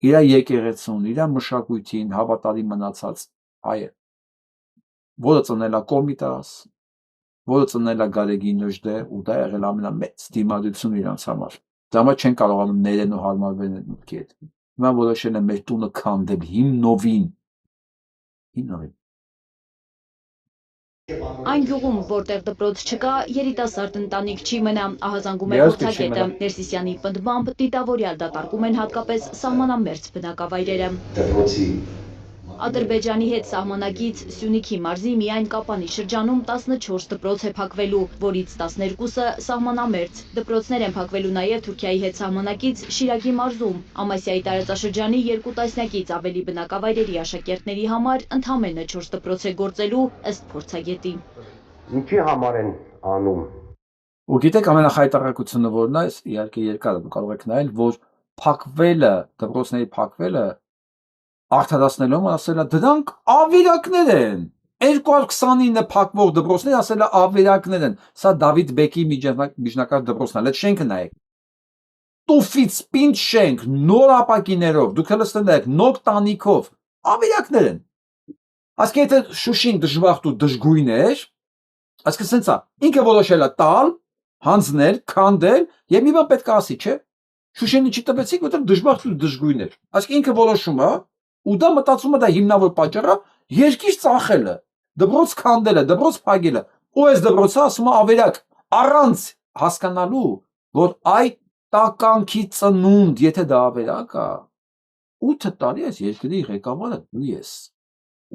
իր եկեղեցուն, իր մշակույթին հավատարիմ մնացած հայը, որը ծնել է Կոմիտաս, որը ծնել է Գարեգին Նժդե, ու դա եղել ամենամեծ դիմադրությունը իրանց համար։ Դա համար չեն կարողանում ներեն ու հարմարվել այդ մտքի հետ։ Հիմա որոշել են մեր տունը քանդել հիմնովին։
Այն գյուղում, որտեղ դպրոց չկա, երիտասարդ ընտանիք չի մնա, ահազանգում է փորձագետը։ Ներսիսյանի պնդմամբ դիտավորյալ դատարկում են հատկապես սահմանամերձ բնակավայրերը։ Ադրբեջանի հետ սահմանակից Սյունիքի մարզի միայն Կապանի շրջանում 14 դպրոց է փակվելու, որից 12-ը սահմանամերձ։ Դպրոցներ են փակվելու նաև Թուրքիայի հետ սահմանակից Շիրակի մարզում։ Ամասիայի տարածաշրջանի 2 տասնյակից ավելի բնակավայրերի աշակերտների համար ընդամենը 4 դպրոց է գործելու, ըստ փորձագետի։
Ինչի համար են անում։
Ու գիտեք ամենախայտարարությունը որն է, իհարկե երկար դուք կարող եք նայել, որ փակվելը, դպրոցների փակվելը արդարացնելով ասել է դրանք ավիրակներ են, 229 փակվող դպրոցներ ասել է ավիրակներ են, սա Դավիթ Բեկի միջնակարգ դպրոցն է, այդ շենքը նայեք, տուֆից պինդ շենք, նոր ապակիներով, դուք հլստել եք, նոր տանիքով, ավիրակներ են, ասկի եթե Շուշին դժվախտ ու դժգույն էր, ասկի սենց է, ինքը որոշել է տալ, հանձնել, քանդել, եւ մի բան պետք է ասի, չէ, Շուշինի չի տվեցիք, որտեղ դժվախտ ու դժգույն էր, ասկի ինքը որոշում է, ու դա մտածումը դա հիմնավոր պատճառը երկիր ծախելը, դպրոց քանդելը, դպրոց փակելը, ու այս դպրոցը ասում է ավերակ, առանց հասկանալու, որ այդ տականքի ծնունդ, եթե դա ավերակ է, 8 տարի այս երկրի ղեկավարը դու ես,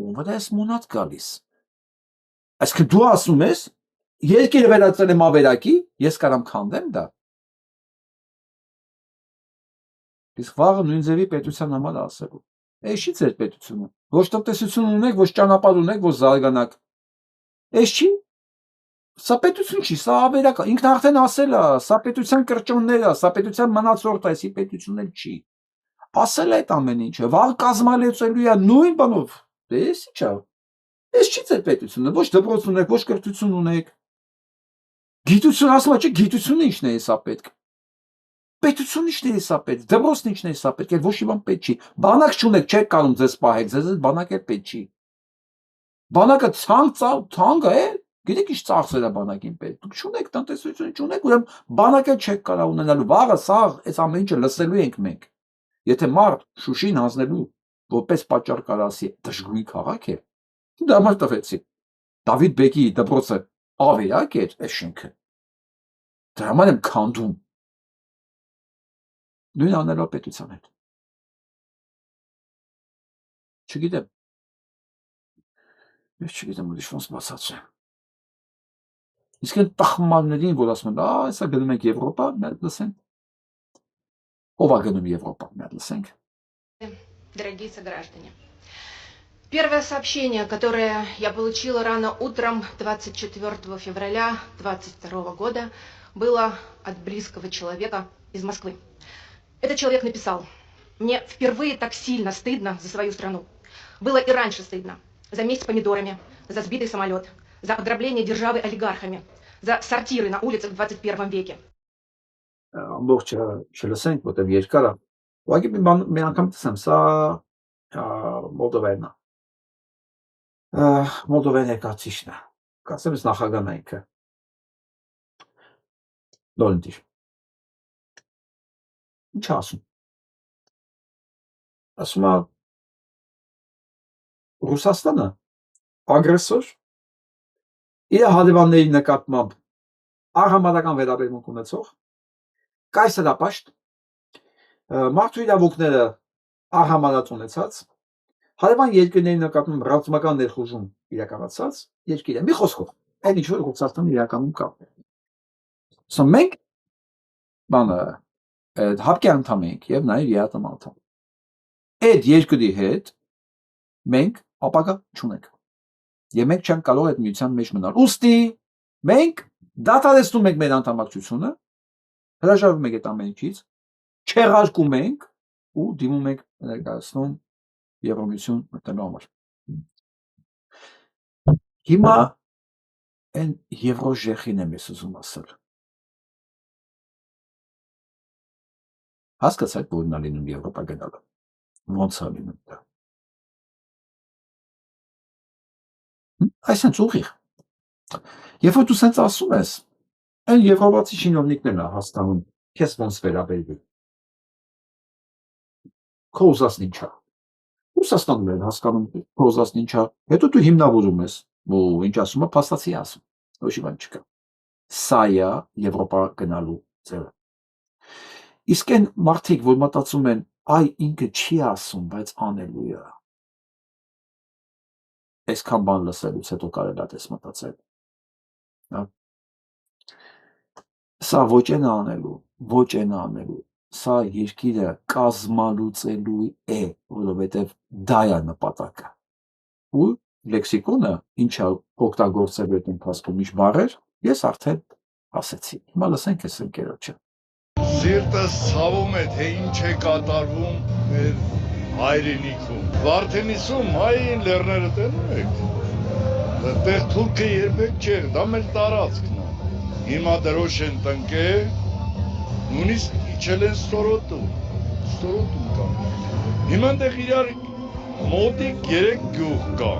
ով է այս մոնատ գալիս, այսինքն դու ասում ես, երկիրը վերածել եմ ավերակի, ես կարամ քանդեմ դա, Իսկ վաղը նույն ձևի պետության համար է ասելու։ Էս չի ձեր պետությունը։ Ոչ տնտեսություն ունեք, ոչ ճանապարհ ունեք, ոչ զարգանակ։ Էս չի։ Սա պետություն չի, սա ավերակ է։ Ինքն արդեն ասել է, սա պետության կրճոններ է, սա պետության մնացորդ է, էսի պետություն էլ չի։ Ասել է այդ ամեն ինչը, վաղ կազմալեցելու է նույն բանով։ Դե էս ի՞նչ է։ Էս չի ձեր պետությունը, ոչ դպրոց ունեք, ոչ կրթություն ունեք։ Գիտություն ասում է, չէ, գիտությունը ինչն է հեսա պետք։ Պետությունը ինչն է հեսա պետք, դպրոցն ինչն է հեսա պետք, ոչ մի բան պետք չի։ Բանակ չունեք, չեք կարող ձեզ պահեք, ձեզ բանակ էլ պետք չի։ Բանակը ցանկ է, գիտեք ինչ ծախսեր է բանակին պետք։ Դուք չունեք տնտեսություն, չունեք, ուրեմն բանակը չեք կարող ունենալու։ Վաղը սա այս ամեն ինչը լսելու ենք մենք։ Եթե մարդ Շուշին հանձնելու որպես պատճառ կար ասի, դժգույն քաղաք է, դա համար տվեցի։ Դավիթ Բեկի դպրոցը ավերակ էր այս շենքը։ Դրա համար եմ քանդում։ Նույն անելով պետության հետ։ Չգիտեմ։ Ես չգիտեմ ուրիշ ոնց բացատրեմ։ Իսկ այն տխմարներին, որ ասում են, հեսա գնում ենք Եվրոպա, մենք լսենք։ Ով է գնում Եվրոպա, մենք լսենք։
Дорогие сограждане, первое сообщение, которое я получила рано утром 24 февраля 2022 года, было от близкого человека из Москвы. Этот человек написал: «Мне впервые так сильно стыдно за свою страну. Было и раньше стыдно. За месть помидорами, за сбитый самолет, за ограбление державы олигархами, за сортиры на улицах в 21 веке».
Ամբողջը չլսենք, որտեղ երկար է։ Ուղղակի մի անգամ տեսեմ, սա Մոլդովայնն է։ Մոլդովայի ներկայացուցիչն է։ Կասեմ ես նախագահն է ինքը։ Լորենտիր։ Ինչ ասում։ Ասում է Ռուսաստանը ագրեսոր իր հարևանների նկատմամբ արհամարհական վերաբերմունք ունեցող կայսերապաշտ մարդու իրավունքները արհամարհած ունեցած հարևան երկրների նկատմամբ ռազմական ներխուժում իրականացած երկիր է։ Մի խոսքով, այն ինչ որ Ռուսաստանը իրականում կա։ Սա մենք բանը հապկի անդամ ենք եւ նաեւ ԵԱՏՄ անդամ։ Այդ երկրի հետ մենք ապագա չունենք։ Եվ մենք չենք կարող այդ միության մեջ մնալ։ Ուստի մենք դադարեցնում ենք մեր անդամակցությունը, հրաժարվում ենք այդ ամեն ինչից, չեղարկում ենք ու դիմում ենք ներկայացնում Եվրոմիություն մտնելու համար։ Հիմա այն Եվրոժեխին եմ ես ուզում ասել։ Հասկացաք, որն է լինում Եվրոպա գնալը։ Ոնց է լինում դա։ Այսինքն ուղիղ։ Երբ որ դու սենց ասում ես, այն եվրոպացի շինովնիկներն է հասկանում, քեզ ոնց վերաբերվի։ Քո ուզածն ինչ է։ Ռուսաստանում են հասկանում քո ուզածն ինչ է։ Հետո դու հիմնավորում ես, ու ինչ ասում է, փաստացի ասում։ Ոչ մի բան չկա։ Սա է Եվրոպա գնալու ձևը։ Իսկ այն մարդիկ, որ մտածում են, այ ինքը չի ասում, բայց անելու է։ Այսքան բան լսելուց հետո կարելի է դες մտածել։ Սա ոչ են անելու, ոչ են անելու։ Սա երկիրը կազմալուծելու է, որովհետև դա է նպատակը։ Ու լեքսիկոնը ինչա օգտագործել այդ ընթացքում ինչ բառեր, ես արդեն ասեցի։ Հիմա լսենք այս ընկերոջը։
Սիրտս ցավում է, թե ինչ է կատարվում մեր հայրենիքում։ Վարդենիսում հային լեռները տենում եք։ Այդտեղ թուրքը երբեք չէր, դա մեր տարածքն է։ Հիմա դրոշ են տնկե, նույնիսկ իջել են ստորոտում կա։ Հիմա այնտեղ իրար մոտիկ 3 գյուղ կա։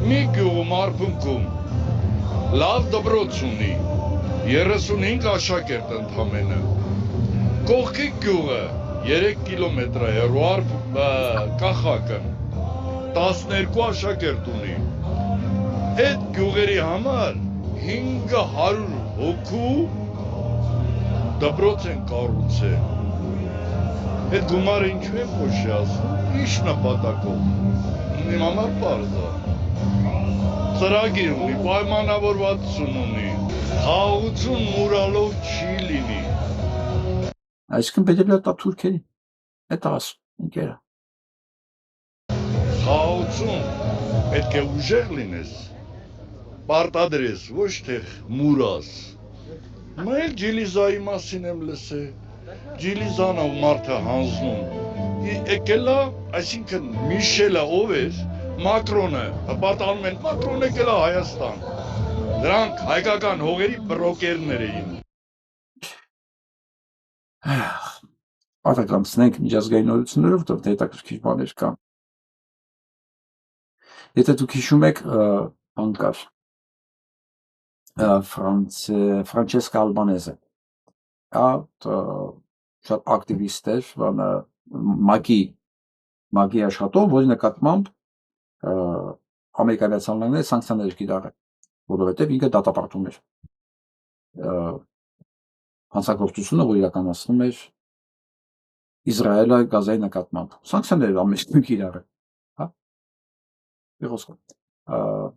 Մի գյուղում արփունքում լավ դպրոց ունի, 35 աշակերտ ընդամենը։ Կողքի գյուղը 3 կիլոմետր է հեռու կախակն 12 աշակերտ ունի։ Այդ գյուղերի համար 500 հոգու դպրոց են կառուցել։ Այդ գումարը ինչու է փոշի ասում, ինչ նպատակով։ Իմ համար պարզ է։ Ծրագիր ունի, պայմանավորվածություն ունի, խաղաղություն մուրալով չի լինի։
Այսինքն պետք է դա թուրքերի։ Այդ ասում ինքերը։
Խաղաղություն պետք է ուժեղ լինես, պարտադրես, ոչ թե մուրաս։ Հիմա էլ Ջիլիզայի մասին եմ լսել, Ջիլիզան ով մարդը հանձնում։ Եկելա, այսինքն Միշելը ով էր, Մակրոնը, պատանում են, Մակրոնը եկելա Հայաստան։ Դրանք հայկական հողերի բրոկերներ էին։
Արտակամցնենք միջազգային նորություններով, որտեղ հետաքրքիր բաներ կան։ Եթե դուք հիշում եք, անկար Ֆրանչեսկա Ալբանեզը, շատ ակտիվիստ էր, ՄԱԿ-ի աշխատող, որի նկատմամբ Ամերիկայի Միացյալ Նահանգները սանկցիաներ կիրառել, որովհետև ինքը դատապարտում էր հանցագործությունը, որ իրականացնում էր Իսրայելը Գազայի նկատմամբ։ Սանկցիաներ ամեն կիրառել, հա։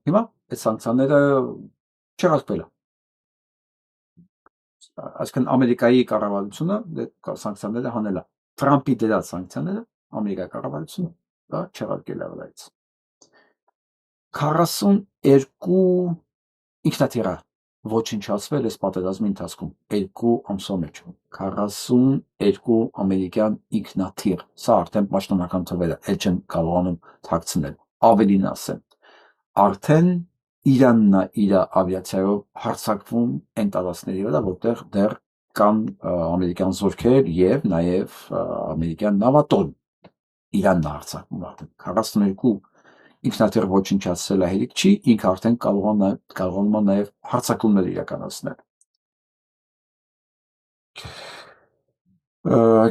Հիմա այդ սանկցիաները չեղարկվել է։ Այսինքն Ամերիկայի կառավարությունը սանկցիաները հանել է։ Թրամփի դրած սանկցիաները Ամերիկայի կառավարությունը դա չեղարկել է վրայից։ 42 ինքնաթիռ ոչնչացվել այս պատերազմի ընթացքում 2 ամսվա մեջ 42 ամերիկյան ինքնաթիռ, սա արդեն պաշտոնական թվերը, էլ չեն կարողանում թաքցնել, ավելին ասեմ, արդեն Իրանն է իր ավիացիայով հարձակվում այն տարածքների վրա, որտեղ դեռ կան ամերիկյան զորքեր եւ նաեւ ամերիկյան նավատորմ, Իրանն է հարձակվում արդեն 42 ինքնաթիռ ոչնչացրել է հերիք չի, ինքը արդեն կարողանում է նաև հարձակումներ իրականացնել։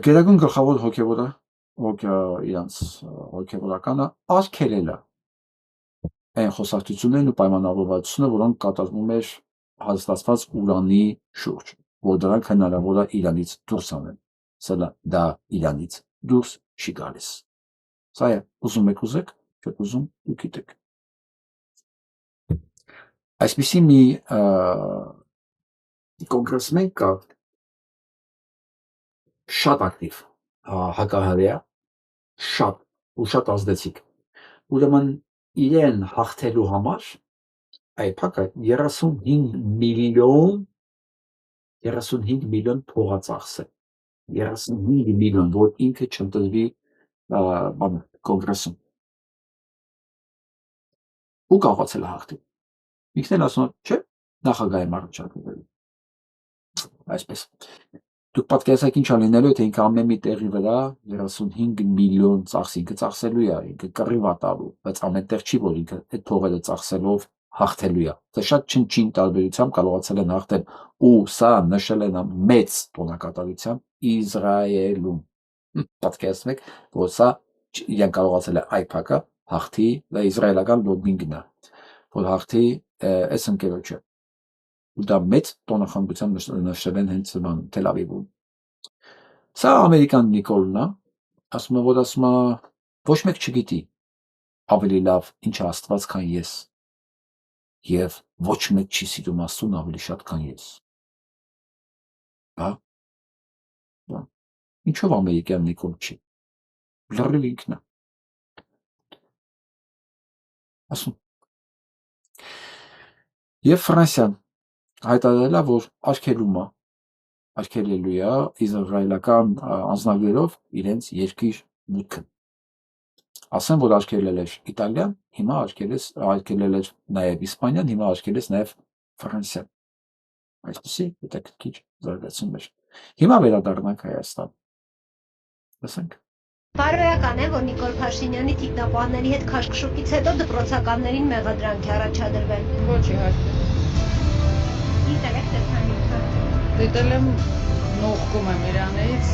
Գերագույն գլխավոր հոգևորը, իրանց հոգևորականը արգելել է այն խոսակցություններն ու պայմանավորվածությունը, որոնք կատարվում էր հաստատված Ուրանի շուրջ, որ դրանք հնարավոր է Իրանից դուրս անեն, սա դա Իրանից դուրս չի գալիս։ Սա է, ուզում եք ուզեք, չեք ուզում ու գիտեք։ Այսպիսի մի կոնգրեսմեն կա շատ ակտիվ հակահարյա, շատ ազդեցիկ։ Ուրեմն իրեն հաղթելու համար այփակը 35 միլիոն փողացախս է։ 35 միլիոն, որ ինքը չընտրվի կոնգրեսում։ Ու կարողացել է հաղթել։ Ինքն էլ ասում է, չէ, նախագահ եմ առաջարկվել։ Այսպես։ Դուք պատկերացեք ինչ է լինելու, եթե ինքը ամեն մի տեղի վրա 35 միլիոն ծախսի, ինքը ծախսելու է, ինքը կռիվ է տալու, բայց ամեն տեղ չի, որ ինքը այդ փողերը ծախսելով հաղթելու է։ Դա շատ չնչին տարբերությամբ կարողացել են հաղթել ու սա նշել են մեծ տոնակատարությամբ Իսրայելում։ Պատկերացնեք, որ սա իրեն կարողացել է այփակը հաղթի, դա իսրայելական լոբինգն է, որ հաղթի այս ընկերոջը։ Ու դա մեծ տոնախմբությամբ նշել են հենց Թել Ավիվում։ Սա ամերիկան Նիկոլն է, ասում է, ոչ մեկ չգիտի ավելի լավ ինչ է Աստված, քան ես, եւ ոչ մեկ չի սիրում Աստծուն ավելի շատ, քան ես։ Հա։ Ինչով ամերիկյան Նիկոլ չի։ Լրիվ ինքն է։ Ասում։ Եվ Ֆրանսիան հայտարարել է, որ արգելելու է իսրայելական անձնագրերով իրենց երկիր մուտքը։ Ասեմ, որ արգելել էր Իտալիան, հիմա արգելել էր նաև Իսպանիան, հիմա արգելեց նաև Ֆրանսիան։ Այսպեսի հետաքրքիր զարգացում էր։ Հիմա վերադառնանք Հայաստան։ Լսենք։
Բարոյական է, որ Նիկոլ Փաշինյանի թիկնապահների հետ քաշքշուկից հետո դպրոցականներին մեղադրանք է առաջադրվել։
Ոչ իհարկե։
Դիտել եք տեսանյութը։
Դիտել եմ, նողկում եմ իրանից,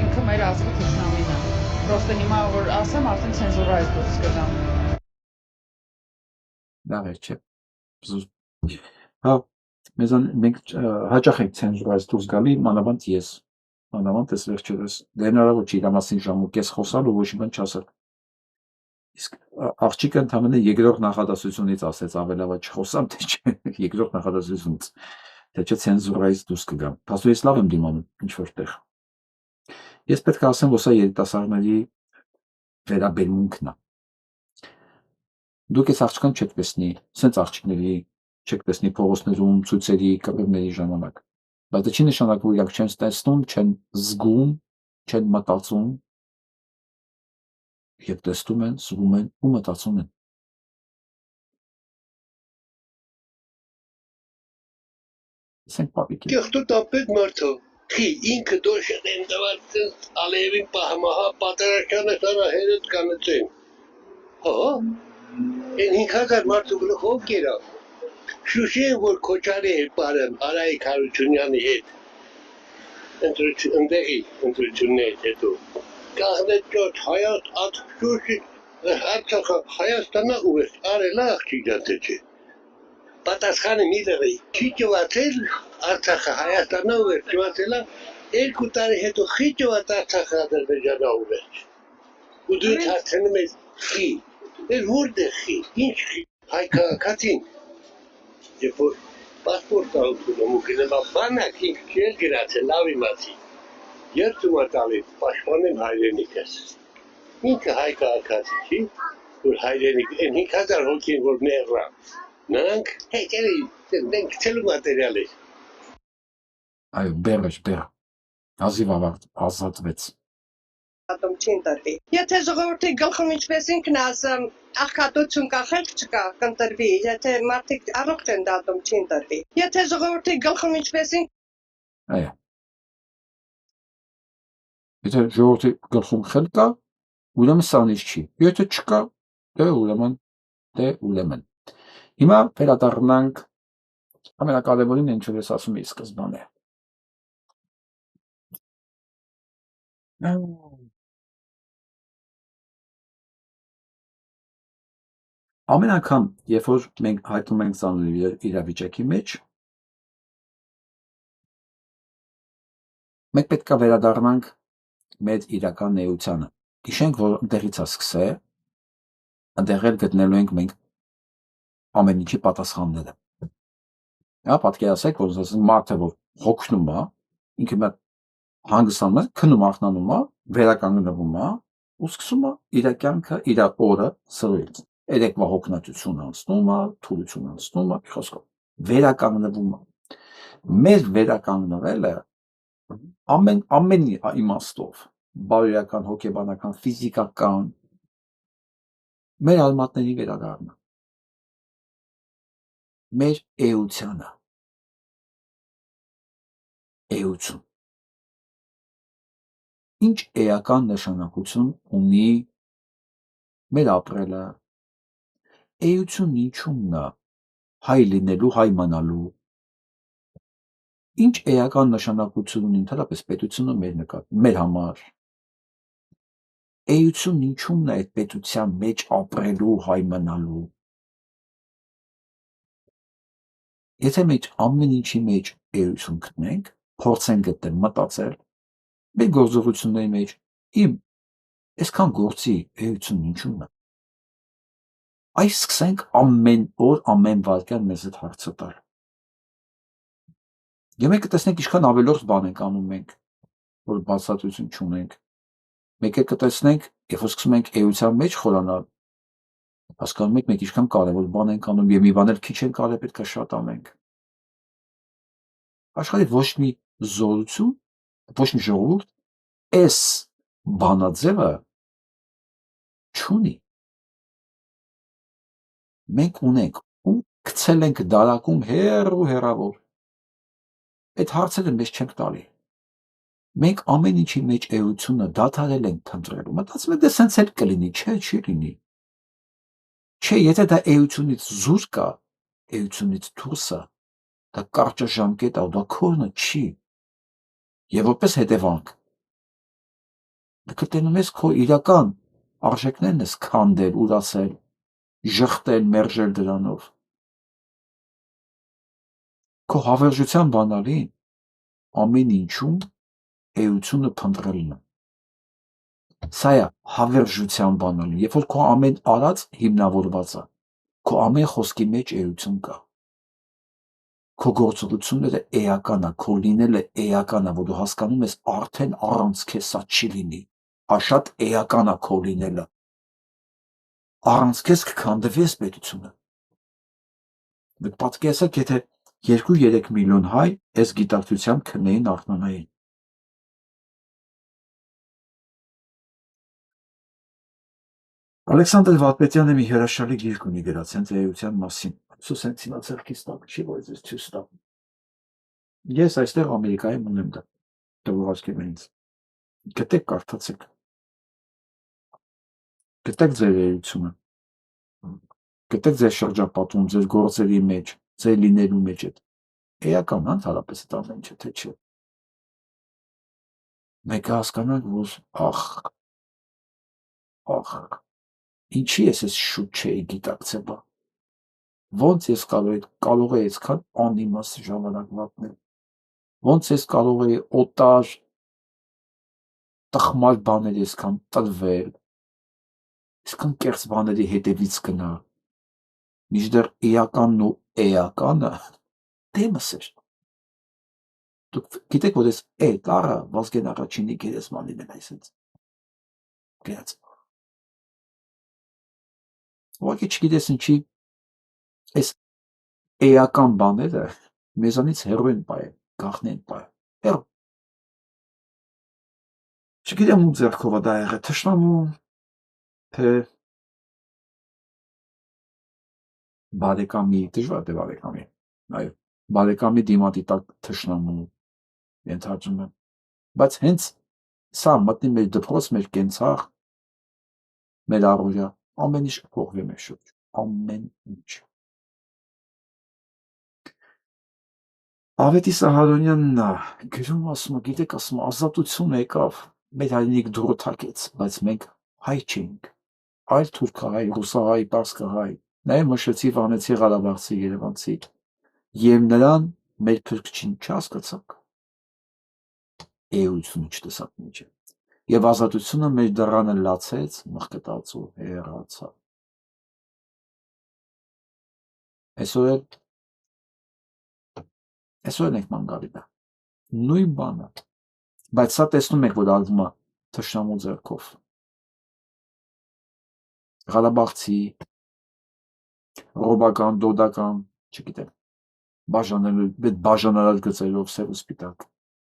ինքը մեր ազգի թշնամին է։ Պրոստը հիմա որ ասեմ, արդեն ցենզուրայից դուրս կգամ։
Լավ է, չէ։ Հա, մենք հաճախ ենք ցենզուրայից դուրս գալի, մանավանդ ես։ Մանավանդ ես վերջերս։ Դե հնարավոր չի իր մասին ժամ ու կես խոսալ ու ոչ մի բան չասել։ Իսկ աղջիկը ընդհանրապես երկրորդ նախադասությունից ասեց ավելավա չխոսամ, թե չէ, երկրորդ նախադասությունից, թե չէ ցենզուրայից դուրս կգամ։ Փաստորեն լավ եմ դիմանում ինչ որտեղ։ Ես պետք է ասեմ, որ սա երիտասարդների վերաբերմունքն է։ Դուք այս աղջկան չեք տեսնի, սենց աղջիկների չեք տեսնի փողոցներում, ցույցերի, կռիվների ժամանակ։ Բայց դա չի նշանակում, որ իրանք չեն տեսնում, չեն զգում, չեն մտածում, եւ տեսնում են, զգում են ու մտածում են։ Սենք պապիկի։
Կեղտոտ ապետ մարդը, խի ինքը դոշն են դված Ալիևին պահմահա պատերաշանը սարա հերետ կանեցեն։ Հա, են 5000 մարդու գլխով կերա։ Շուշեն, որ Քոչարի հետ պարեմ Արայիկ Հարությունյանի հետ։ Ընտրություններից հետո։ Կաղնետ ճոտ Հայաստան at Շուշի Արցախը Հայաստանա ու է արելա աղջիկ դատե չէ։ Պատասխանը մի դրի։ Չի ճվացել Արցախը Հայաստանա ու է ճվացելա 2 տարի հետո խի ճված Արցախը Ադրբեջանա ու է։ Ու դու հարցնում ես խի։ Էր որտե խի։ Ինչ խի։ Հայ քաղաքացին։ Երբ որ պասպորտ ալուտում ու գնա բանակ ինք չի գրացել լավ իմացի։ Երթումա տալի պաշտպանեմ հայրենիքս։ Ինքը հայ քաղաքացի չի, որ հայրենիք 5000 հոգին որ մեղրա։ Նրանք հետերի դենք ցելու մատերիալ է։
Այո, բերջ։ Հազիվ ազատվեց։
Ատոմ չի ընտրվի։ Եթե ժողովրդի գլխում ինչպես ինքն ասեմ, աղքատություն կա, խելք չկա, կընտրվի։ Եթե մարդիկ առողջ են դատում, չի ընտրվի։ Եթե ժողովրդի գլխում ինչպես ինքն
Այո։ Եթե ժողովրդի գլխում խելք կա, ուրեմն սանից չի։ Եթե չկա, դե ուրեմն։ Հիմա վերադառնանք ամենակարևորին, ինչ որ ես ասում էի սկզբանե։ Ամեն անգամ, երբ որ մենք հայտնում ենք ծանր իրավիճակի մեջ, մենք պետք է վերադառնանք մեր իրական էությանը։ Հիշենք, որ ընդեղից է սկսել, ընդեղ էլ գտնելու ենք մենք ամեն ինչի պատասխանները։ Հա, պատկերացրեք, որ մարդը որ հոգնում է, ինքը մի հանգստանում է, քնում արթնանում է, վերականգնվում է ու սկսում է իր կյանքը, իր օրը սրել։ Երեկվա հոգնածություն անցնում է, թուլություն անցնում է, խոսքով վերականգնվում է։ Մեր վերականգնվելը ամեն իմաստով, բարոյական, հոգեբանական, ֆիզիկական, մեր արմատների վերադառնա, մեր էությանը, էություն։ Ինչ էական նշանակություն ունի մեր ապրելը, էությունն ինչումն է, հայ լինելու, հայ մնալու, ինչ էական նշանակություն ունի ընդհանրապես պետությունը մեր համար, էությունն ինչումն է այդ պետության մեջ ապրելու, հայ մնալու։ Եթե մենք ամեն ինչի մեջ էություն գտնենք, փորձենք գտնել, մտածել, մեր գործողությունների մեջ այսքան գործի էությունն ինչումն է։ Այս սկսենք ամեն օր, ամեն վայրկյան մեզ այդ հարցը տալ։ Եվ մենք կտեսնենք ինչքան ավելորդ բան ենք անում մենք, որ բացատրություն չունենք։ Մենք կտեսնենք, երբ որ սկսում ենք էության մեջ խորանալ, հասկանում եք մենք ինչքան կարևոր բան ենք անում եւ մի բան էլ քիչ են կարել, պետք է շատ անենք։ Աշխարհի ոչ մի զորություն, ոչ մի ժողովուրդ այս բանաձևը չունի։ Մենք ունենք ու գցել ենք դարակում հեռավոր։ Այդ հարցերը մեզ չենք տալի։ Մենք ամեն ինչի մեջ էությունը դադարել ենք փնտրելու։ Մտածում եք, դե սենց էլ կլինի, չէ, չի լինի։ Չէ, եթե դա էությունից զուր կա, էությունից դուրս է, դա կարճաժամկետ է, դա քորնը չի։ Եվ որպես հետևանք, դու կտնում ես քո իրական արժեքներն ես քանդել, ուրացել, ժխտել, մերժել դրանով։ Քո հավերժության բանալին ամեն ինչում էությունը փնտրելն է։ Սա է հավերժության բանալին, երբ որ քո ամեն արած հիմնավորված է, քո ամեն խոսքի մեջ էություն կա։ Քո գործողությունները էական է, քո լինելը էական է, որ դու հասկանում ես արդեն առանց քեզ սա չի լինի։ Շատ էական է քո լինելը։ Առանց քեզ կքանդվի այս պետությունը։ Դուք պատկերացրեք, եթե 2-3 միլիոն հայ այս գիտակցությամբ քնեին արթնանային։ Ալեքսանդր Վատպետյանը մի հրաշալի գիրք ունի գրած հենց էության մասին։ Սուս հենց հիմա ձեռքից տակ չի, որ ես ցույց տամ։ Ես այստեղ Ամերիկայում ունեմ դա։ Դժվարացկի ինձ։ Գտեք, կարդացեք։ Գտեք ձեր էությունը։ Գտեք ձեր շրջապատում, ձեր գործերի մեջ, ձեր լինելու մեջ այդ։ Էական ընդհանրապես այդ ամեն ինչը, թե չէ։ Մեկը հասկանանք, որ ինչի ես այս շուտ չէի գիտակցել։ Ոնց ես կարող էի այսքան անիմաստ ժամանակ վատնել։ Ոնց ես կարող էի օտար տխմար բաների այսքան տրվել, այսքան կեղծ բաների հետևից գնալ։ Մինչդեռ էականն ու էականը դեմս էր։ Դուք գիտեք, որ ես տառը Վազգեն Աղաջինի գերեզմանին եմ այսպես գրած։ Ուղղակի չգիտես ինչի այս էական բաները մեզանից հեռու են պայել, գաղտնի են պայել։ Հեռու։ Չգիտեմ ում ձեռքով է դա եղել, թշնամու, թե բարեկամի, դժվար է բարեկամի, այո, բարեկամի դիմադիտակ թշնամու ենթադրում եմ, բայց հենց սա մտնի մեր դպրոց, մեր կենցաղ, մեր առօրյա, ամեն ինչ կփոխվի մեր շուրջ, ամեն ինչ։ Ավետիս Ահարոնյանն գրում ասում է, գիտեք, ասում է, ազատություն եկավ, մեր հայրենիք դուռը թակեց, բայց մենք հայ չէինք, այլ թուրքահայ, ռուսահայ, պարսկահայ, նաև մշեցի, վանեցի, ղարաբաղցի, երևանցի, և նրան մեր փրկչին չհասկացանք, էությունը չտեսանք միջև, և ազատությունը մեր դռանը լացեց, մղկտաց ու հեռացավ։ Այսօր ենք ման գալի դա, նույն բանը, բայց սա տեսնում եք, որ արվում է թշնամու ձեռքով, ղարաբաղցի, ռոբական, դոդական, չգիտեմ, բաժանարար գծերով, սև ու սպիտակ,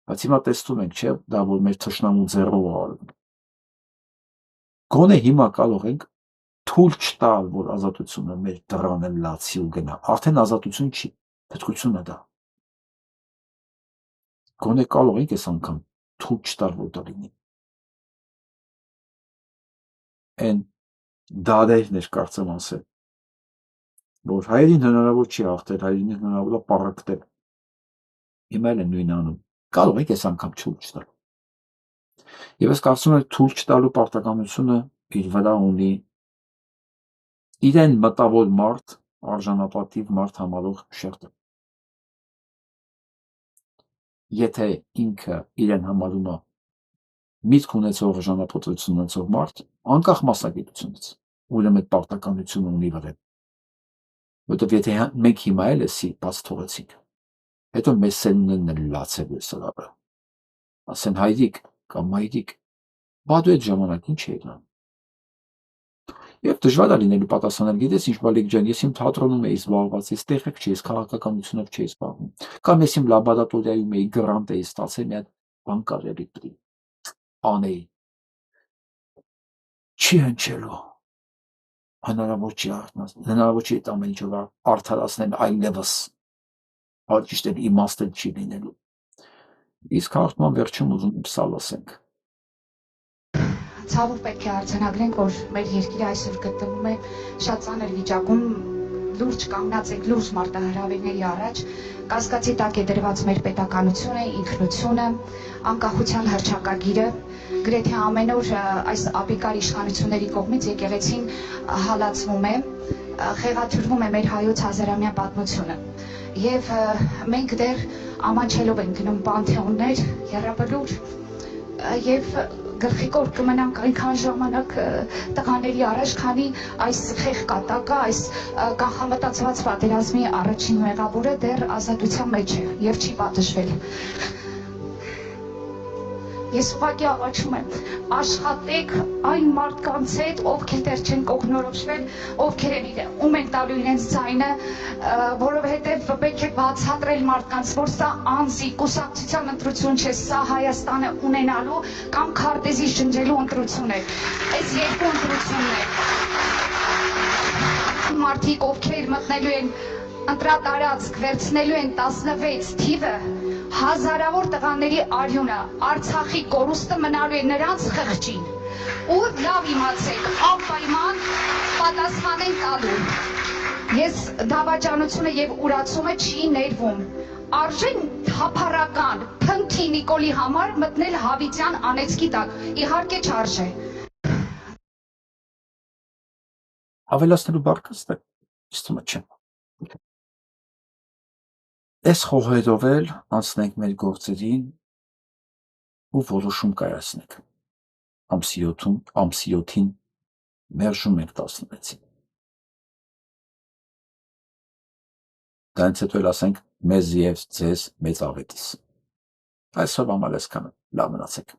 բայց հիմա տեսնում ենք, չէ, դա որ մեր թշնամու ձեռով է արվում։ Գոնե հիմա կարող ենք թույլ չտալ, որ ազատությունը մեր դռանը լացի ու գնա, արդեն ազատություն չի, փրկություն է դա։ Գոնե կարող ենք այս անգամ թույլ չտալ, որ դա լինի։ Այն դարերն էր կարծեմ ասել, որ հայերին հնարավոր չի հաղթել, հայերին հնարավոր է պառակտել։ Հիմա էլ են նույնը անում, կարող ենք այս անգամ թույլ չտալ։ Եվ ես կարծում եմ թույլ չտալու պարտականությունը իր վրա ունի իրեն մտավոր մարդ, արժանապատիվ մարդ համարող շերտը։ Եթե ինքը իրեն համարում է միտք ունեցող արժանապատվություն ունեցող մարդ, անկախ մասնագիտությունից, ուրեմն այդ պարտականությունը ունի վրեն։ Որտեվ եթե մենք հիմա էլ էսի բաց թողեցինք, հետո մեր սերունդներն էլ լացել է սրա վրա։ Ասեն հայրիկ կամ մայրիկ, բա դու այդ ժամանակ ինչ էիր անում։ Եվ դժվար է լինելու պատասխանել, գիտես ինչ Բալիկ ջան, ես իմ թատրոնում էի զբաղված, ես տեղեկ չէի, ես քաղաքականությունով չէի զբաղվում, կամ ես իմ լաբորատորիայում էի, գրանտ էի ստացել, մի հատ բան կարելի դրի, անեի։ Չի հնչելու, հնարավոր չի այդ ամեն ինչը արդարացնել այլևս, ճիշտ է իմաստել չի լինելու։ Իսկ հաղթման վերջում ուզում եմ սա լսենք։
Ցավոք պետք է արձանագրենք, որ մեր երկիրը այսօր գտնվում է շատ ծանր վիճակում, լուրջ կանգնած ենք լուրջ մարտահրավերների առաջ, կասկածի տակ է դրված մեր պետականությունը, ինքնությունը, անկախության հռչակագիրը, գրեթե ամեն օր այս ապիկար իշխանությունների կողմից եկեղեցին հալածվում է, խեղաթյուրվում է մեր հայոց հազարամյա պատմությունը։ Եվ մենք դեռ ամանչելով ենք գնում պանթեոններ, եռաբլուր, եւ գլխիկոր կմնանք այնքան ժամանակ տղաների առաջ, քանի այս խեղ կատակը, այս կանխամտածված պատերազմի առաջին մեղավորը դեռ ազատության մեջ է եւ չի պատժվել։ Ես ուղղակի աղաչում եմ, աշխատեք այն մարդկանց հետ, ովքեր դեռ չեն կողմնորոշվել, ովքեր ում են տալու իրենց ձայնը, որովհետև պետք է բացատրել մարդկանց, որ սա անձի կուսակցության ընտրություն չէ, սա Հայաստանը ունենալու կամ քարտեզի շնջելու ընտրություն է։ Այս երկու ընտրությունն է։ Մարդիկ, ովքեր մտնելու են ընտրատարածք, վերցնելու են 16 թիվը, հազարավոր տղաների արյունը, Արցախի կորուստը մնալու է նրանց խղճին, ու լավ իմացեք, անպայման պատասխան են տալու։ Ես դավաճանությունը եւ ուրացումը չի ներվում։ Արժեն թափառական փնթի Նիկոլի համար մտնել Հավիտյան անեծքի տակ։ Իհարկե չարժե։
Ավելացնելու բառ կստե, իստում չեմ։ Այս խոհերով էլ անցնենք մեր գործերին ու որոշում կայացնենք։ Ամսի 7-ին մերժում ենք 16-ին։ Դրանից հետո էլ ասենք մեզ եւ ձեզ մեծ ավետիս։ Այսօր ամալեսքանը լավ մնացեք։